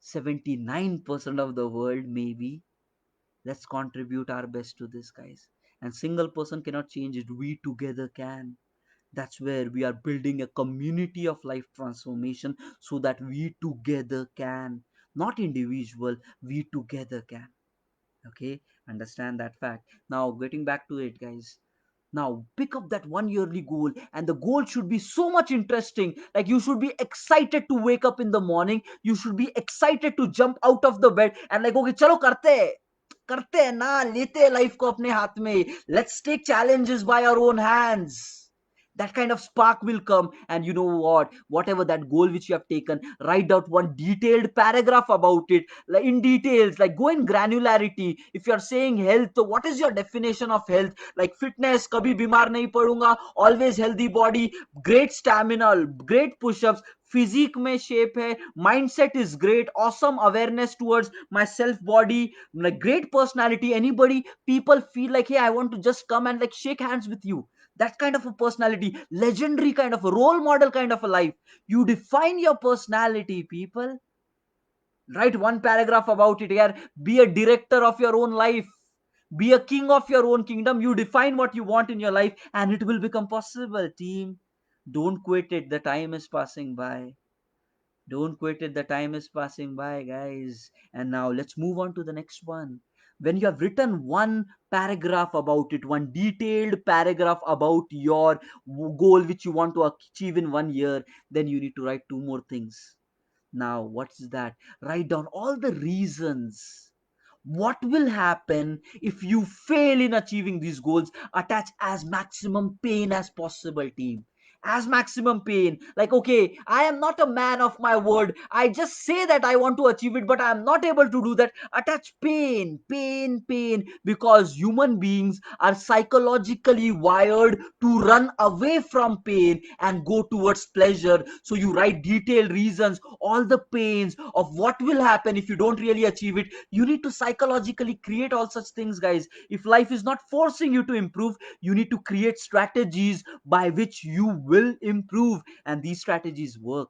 79% of the world, maybe. Let's contribute our best to this, guys. And single person cannot change it. We together can. That's where we are building a community of life transformation so that we together can. Not individual, we together can. Okay, understand that fact. Now, getting back to it, guys. Now, pick up that one yearly goal, and the goal should be so much interesting. Like, you should be excited to wake up in the morning. You should be excited to jump out of the bed and, like, okay, chalo करते हैं ना, लेते हैं life को अपने हाथ में. Let's take challenges by our own hands. That kind of spark will come. And you know what, whatever that goal which you have taken, write out one detailed paragraph about it, like in details, like go in granularity. If you are saying health, so what is your definition of health? Like fitness, kabhi bimar nahi padunga, always healthy body, great stamina, great push-ups, physique mein shape hai, mindset is great, awesome awareness towards my self body, like great personality. Anybody, people feel like, hey, I want to just come and like shake hands with you. That kind of a personality, legendary kind of a role model kind of a life. You define your personality, people. Write one paragraph about it here. Be a director of your own life. Be a king of your own kingdom. You define what you want in your life and it will become possible, team. Don't quit it. The time is passing by. Don't quit it. The time is passing by, guys. And now let's move on to the next one. When you have written one paragraph about it, one detailed paragraph about your goal which you want to achieve in 1 year, then you need to write two more things. Now, what's that? Write down all the reasons. What will happen if you fail in achieving these goals? Attach as maximum pain as possible, team. As maximum pain. Like, okay, I am not a man of my word. I just say that I want to achieve it, but I am not able to do that. Attach pain, pain, pain. Because human beings are psychologically wired to run away from pain and go towards pleasure. So you write detailed reasons, all the pains of what will happen if you don't really achieve it. You need to psychologically create all such things, guys. If life is not forcing you to improve, you need to create strategies by which you will improve, and these strategies work.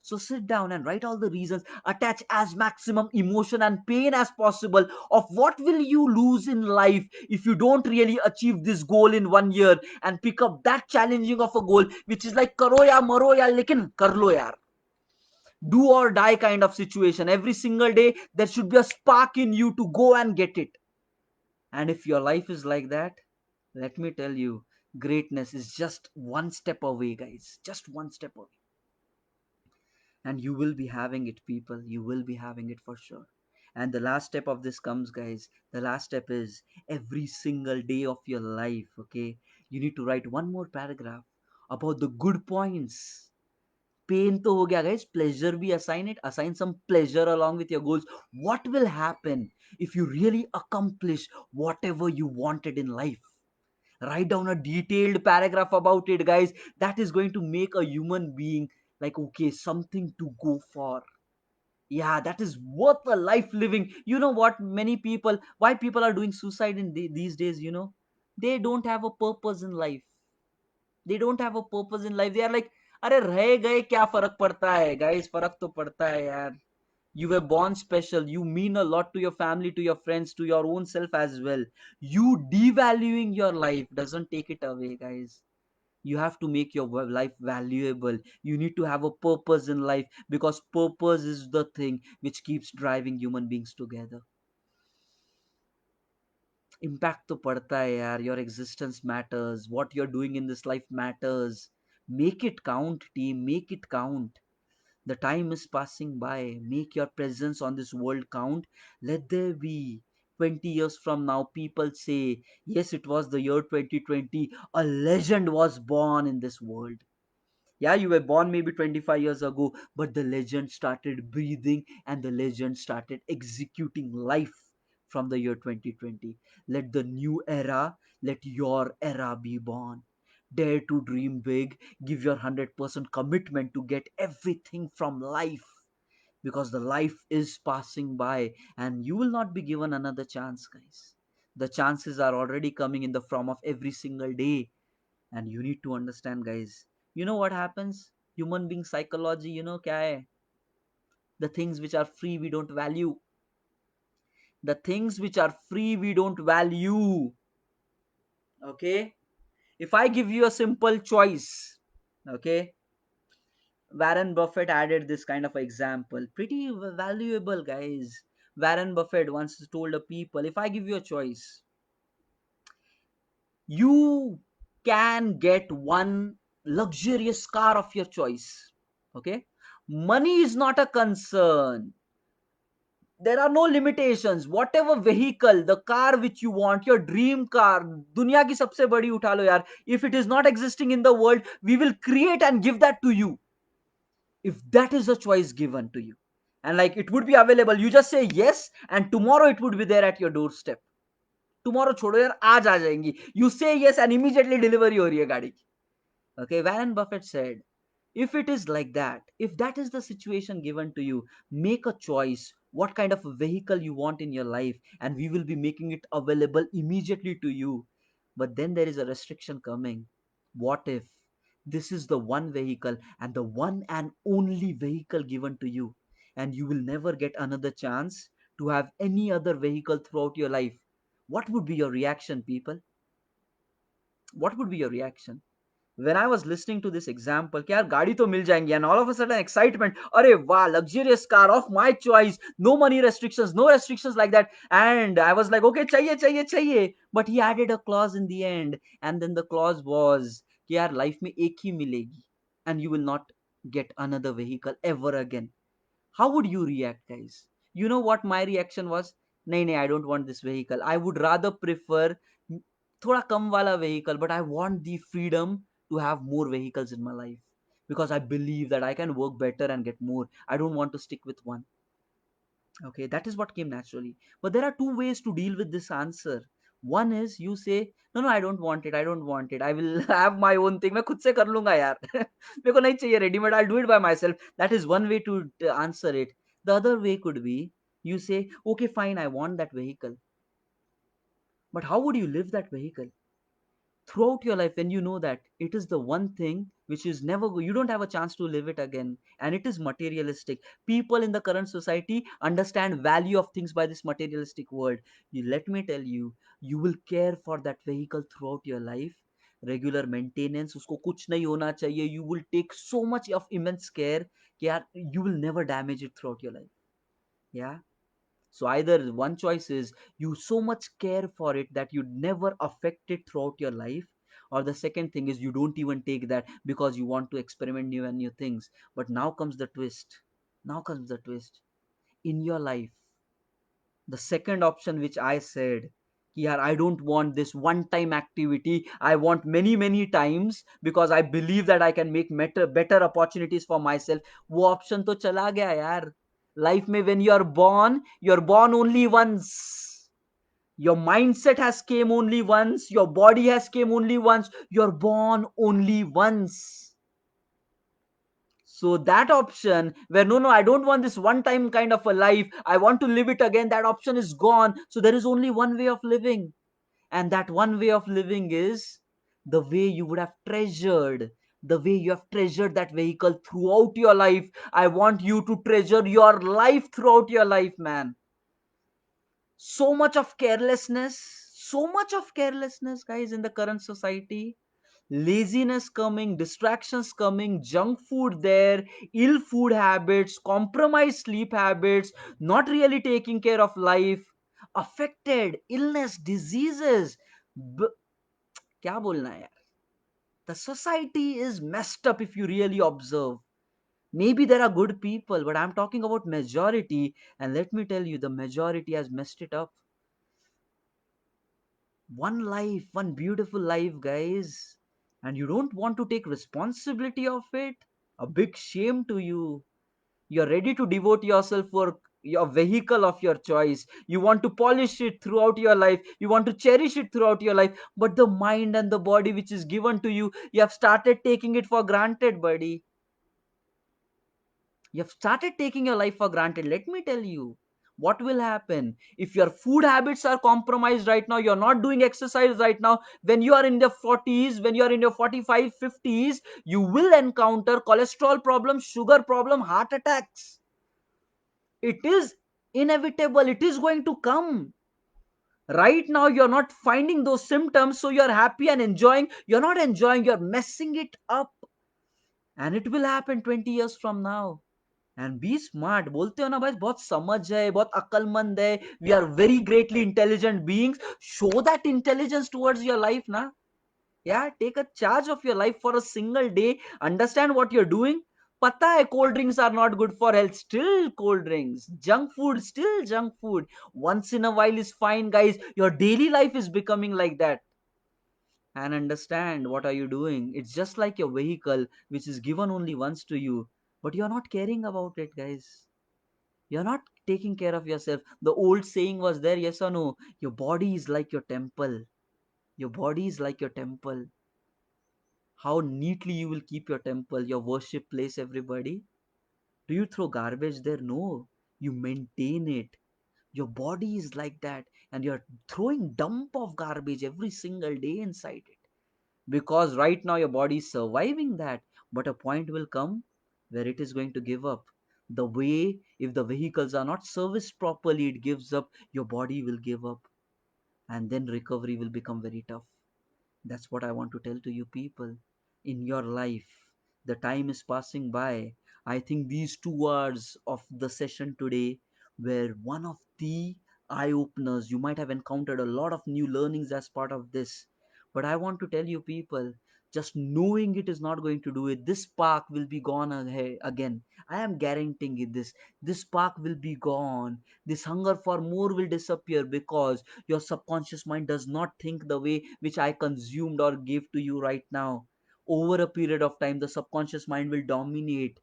So sit down and write all the reasons, attach as maximum emotion and pain as possible of what will you lose in life if you don't really achieve this goal in 1 year, and pick up that challenging of a goal which is like karo ya maro ya lekin kar lo yaar, do or die kind of situation. Every single day there should be a spark in you to go and get it. And if your life is like that, let me tell you, greatness is just one step away, guys, just one step away. And you will be having it, people, you will be having it for sure. And the last step of this comes, guys, the last step is every single day of your life, okay, you need to write one more paragraph about the good points. Pain तो हो गया guys, pleasure भी assign it, assign some pleasure along with your goals. What will happen if you really accomplish whatever you wanted in life? Write down a detailed paragraph about it, guys. That is going to make a human being like, okay, something to go for. Yeah, that is worth a life living. You know what, many people, why people are doing suicide in these days, they don't have a purpose in life. They don't have a purpose in life. They are like, अरे रह गए क्या फर्क पड़ता है guys, फर्क तो पड़ता है यार. You were born special. You mean a lot to your family, to your friends, to your own self as well. You devaluing your life doesn't take it away, guys. You have to make your life valuable. You need to have a purpose in life, because purpose is the thing which keeps driving human beings together. Impact to padta hai yaar. Your existence matters. What you're doing in this life matters. Make it count, team. Make it count. The time is passing by. Make your presence on this world count. Let there be 20 years from now, people say, yes, it was the year 2020. A legend was born in this world. Yeah, you were born maybe 25 years ago, but the legend started breathing and the legend started executing life from the year 2020. Let the new era, let your era be born. Dare to dream big, give your 100% commitment to get everything from life, because the life is passing by and you will not be given another chance, guys. The chances are already coming in the form of every single day. And you need to understand, guys, you know what happens, human being psychology, kya hai? The things which are free we don't value. The things which are free we don't value. Okay, if I give you a simple choice, okay, Warren Buffett added this kind of example, pretty valuable, guys. Warren Buffett once told a people, if I give you a choice, you can get one luxurious car of your choice. Okay, money is not a concern. There are no limitations. Whatever vehicle, the car which you want, your dream car, दुनिया की सबसे बड़ी उठा लो यार. If it is not existing in the world, we will create and give that to you. If that is a choice given to you, and like it would be available, you just say yes, and tomorrow it would be there at your doorstep. Tomorrow छोड़ो यार, आज आ जाएंगी. You say yes and immediately delivery हो रही है गाड़ी की. Okay, Warren Buffett said, if it is like that, if that is the situation given to you, make a choice what kind of a vehicle you want in your life, and we will be making it available immediately to you. But then there is a restriction coming. What if this is the one vehicle and the one and only vehicle given to you, and you will never get another chance to have any other vehicle throughout your life? What would be your reaction, people? What would be your reaction? When I was listening to this example, कि यार गाड़ी तो मिल जाएंगी, and all of a sudden excitement, अरे वाह, luxurious car of my choice, no money restrictions, no restrictions like that, and I was like, okay, चाहिए चाहिए चाहिए, but he added a clause in the end, and then the clause was कि यार life में एक ही मिलेगी, and you will not get another vehicle ever again. How would you react, guys? You know what my reaction was? नहीं नहीं, I don't want this vehicle. I would rather prefer थोड़ा कम वाला vehicle, but I want the freedom to have more vehicles in my life, because I believe that I can work better and get more. I don't want to stick with one. Okay, that is what came naturally. But there are two ways to deal with this answer. One is you say, no no, I don't want it, I don't want it, I will have my own thing, मैं खुद से कर लूंगा यार. मेरे को नहीं चाहिए readymade, I'll do it by myself. That is one way to answer it. The other way could be you say, okay fine, I want that vehicle, but how would you live that vehicle throughout your life when you know that it is the one thing which is never you don't have a chance to live it again, and it is materialistic. People in the current society understand value of things by this materialistic world. You let me tell you, you will care for that vehicle throughout your life. Regular maintenance, उसको कुछ नहीं होना चाहिए, you will take so much of immense care कि यार you will never damage it throughout your life. Yeah. So either one choice is you so much care for it that you never affect it throughout your life, or the second thing is you don't even take that because you want to experiment new and new things. But now comes the twist. Now comes the twist. In your life, the second option which I said, yeah, I don't want this one time activity. I want many, many times because I believe that I can make better opportunities for myself. वो option तो चला गया यार. Life में when you're born only once. Your mindset has came only once. Your body has came only once. You're born only once. So that option where no, I don't want this one time kind of a life, I want to live it again, that option is gone. So there is only one way of living. And that one way of living is the way you would have treasured, the way you have treasured that vehicle throughout your life. I want you to treasure your life throughout your life, man. So much of carelessness, guys, in the current society. Laziness coming, distractions coming, junk food there, ill food habits, compromised sleep habits, not really taking care of life, affected illness, diseases. B- क्या बोलना है यार? The society is messed up if you really observe. Maybe there are good people, but I'm talking about majority, and let me tell you, the majority has messed it up. One life, one beautiful life, guys, and you don't want to take responsibility of it. A big shame to you. You're ready to devote yourself for your vehicle of your choice. You want to polish it throughout your life. You want to cherish it throughout your life. But the mind and the body which is given to you have started taking it for granted, buddy. You've started taking your life for granted. Let me tell you what will happen if your food habits are compromised right now. You're not doing exercise right now. When you are in the 40s, when you are in your 45, 50s, you will encounter cholesterol problems, sugar problem, heart attacks. It is inevitable. It is going to come. Right now, you're not finding those symptoms, so you're happy and enjoying. You're not enjoying, you're messing it up. And it will happen 20 years from now. And be smart बोलते हो ना भाई, बहुत समझ है, बहुत अक्लमंद है, we are very greatly intelligent beings. Show that intelligence towards your life ना. Yeah, take a charge of your life for a single day. Understand what you're doing. पता है cold drinks are not good for health, still cold drinks. Junk food, still junk food. Once in a while is fine, guys. Your daily life is becoming like that. And understand what are you doing. It's just like your vehicle which is given only once to you, but you're not caring about it, guys. You're not taking care of yourself. The old saying was there, yes or no? Your body is like your temple. Your body is like your temple. How neatly you will keep your temple, your worship place, everybody? Do you throw garbage there? No. You maintain it. Your body is like that, and you're throwing dump of garbage every single day inside it. Because right now your body is surviving that, but a point will come where it is going to give up. The way if the vehicles are not serviced properly, it gives up, your body will give up, and then recovery will become very tough. That's what I want to tell to you people. In your life, the time is passing by. I think these 2 hours of the session today were one of the eye openers. You might have encountered a lot of new learnings as part of this. But I want to tell you people, just knowing it is not going to do it. This spark will be gone again. I am guaranteeing it this. This spark will be gone. This hunger for more will disappear because your subconscious mind does not think the way which I consumed or gave to you right now. Over a period of time, the subconscious mind will dominate.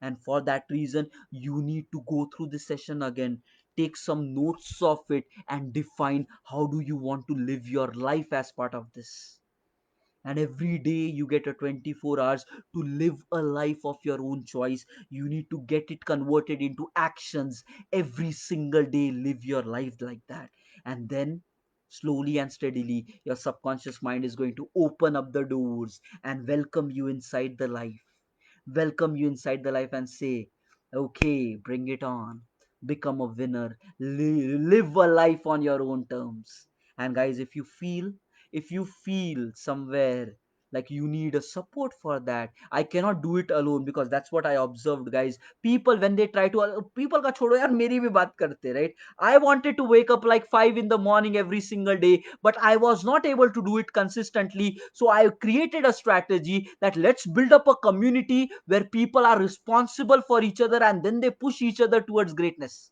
And for that reason, you need to go through this session again. Take some notes of it and define how do you want to live your life as part of this. And every day you get a 24 hours to live a life of your own choice. You need to get it converted into actions. Every single day live your life like that, and then Slowly and steadily, your subconscious mind is going to open up the doors and welcome you inside the life and say, okay, bring it on, become a winner, live a life on your own terms. And guys, if you feel somewhere like you need a support for that, I cannot do it alone, because that's what I observed, guys. People, when they try to, people ka chodo yaar, meri bhi baat karte, right? I wanted to wake up like 5 in the morning every single day, but I was not able to do it consistently. So I created a strategy that let's build up a community where people are responsible for each other and then they push each other towards greatness.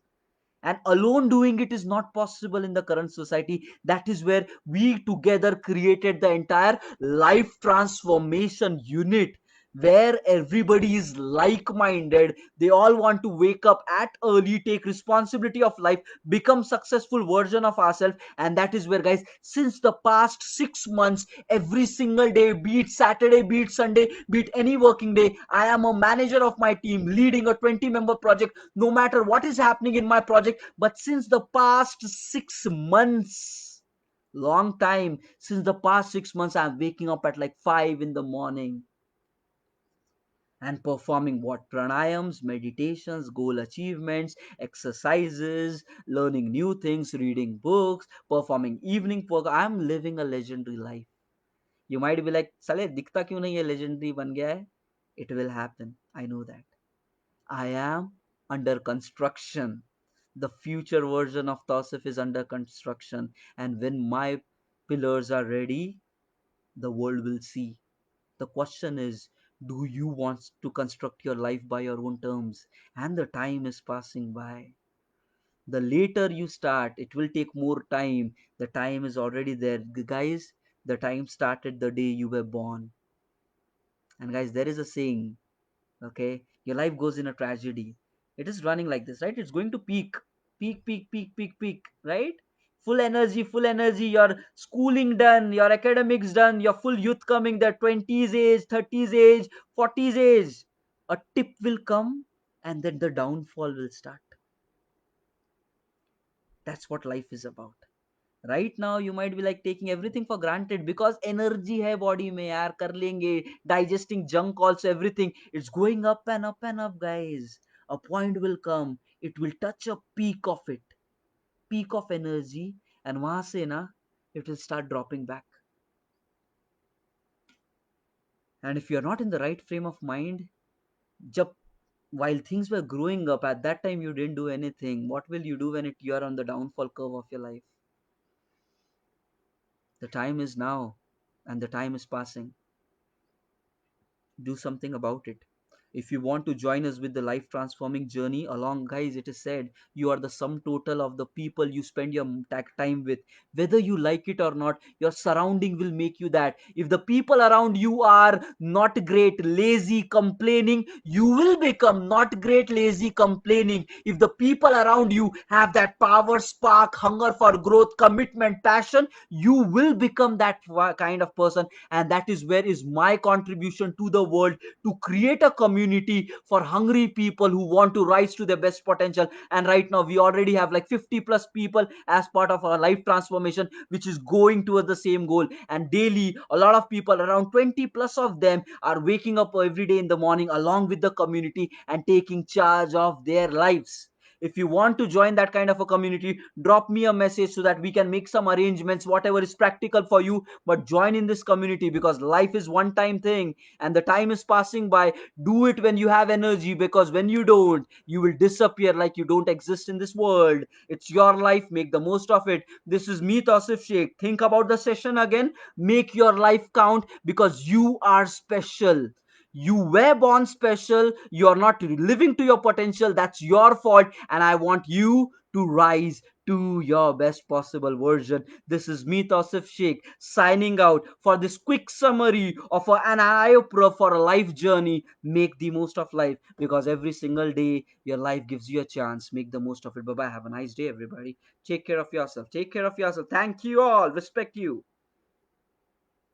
And alone doing it is not possible in the current society. That is where we together created the entire life transformation unit, where everybody is like minded. They all want to wake up at early, take responsibility of life, become successful version of ourselves. And that is where, guys, since the past 6 months, every single day, be it Saturday, be it Sunday, be it any working day, I am a manager of my team, leading a 20-member project, no matter what is happening in my project. But since the past 6 months, long time, since the past 6 months, I'm waking up at like 5 in the morning and performing what? Pranayams, meditations, goal achievements, exercises, learning new things, reading books, performing evening work. I'm living a legendary life. You might be like, Saleh, दिखता क्यों नहीं है legendary बन गया है? It will happen. I know that. I am under construction. The future version of Tausif is under construction. And when my pillars are ready, the world will see. The question is, do you want to construct your life by your own terms? And the time is passing by. The later you start, it will take more time. The time is already there. Guys, the time started the day you were born. And guys, there is a saying, okay, your life goes in a tragedy. It is running like this, right? It's going to peak, peak, peak, peak, peak, peak, right? Full energy, your schooling done, your academics done, your full youth coming, the 20s age, 30s age, 40s age. A tip will come, and then the downfall will start. That's what life is about. Right now you might be like taking everything for granted because energy hai body mein yaar, kar lenge, digesting junk also, everything, it's going up and up and up, guys. A point will come, it will touch a peak of it, peak of energy, and wahan se na, it will start dropping back. And if you're not in the right frame of mind, jab, while things were growing up, at that time you didn't do anything, what will you do when you're on the downfall curve of your life? The time is now, and the time is passing. Do something about it. If you want to join us with the life transforming journey along, guys, it is said you are the sum total of the people you spend your time with. Whether you like it or not, your surrounding will make you that. If the people around you are not great, lazy, complaining, you will become not great, lazy, complaining. If the people around you have that power, spark, hunger for growth, commitment, passion, you will become that kind of person. And that is where is my contribution to the world, to create a community for hungry people who want to rise to their best potential. And right now we already have like 50 plus people as part of our life transformation, which is going towards the same goal. And daily a lot of people, around 20 plus of them, are waking up every day in the morning along with the community and taking charge of their lives. If you want to join that kind of a community, drop me a message so that we can make some arrangements, whatever is practical for you. But join in this community, because life is one time thing and the time is passing by. Do it when you have energy, because when you don't, you will disappear like you don't exist in this world. It's your life, make the most of it. This is me, Tausif Sheikh. Think about the session again, make your life count, because you are special. You were born special. You're not living to your potential. That's your fault. And I want you to rise to your best possible version. This is me, Tausif Sheikh, signing out for this quick summary of an eye-opener for a life journey. Make the most of life, because every single day your life gives you a chance. Make the most of it. Bye bye. Have a nice day, everybody. Take care of yourself. Take care of yourself. Thank you all. Respect you.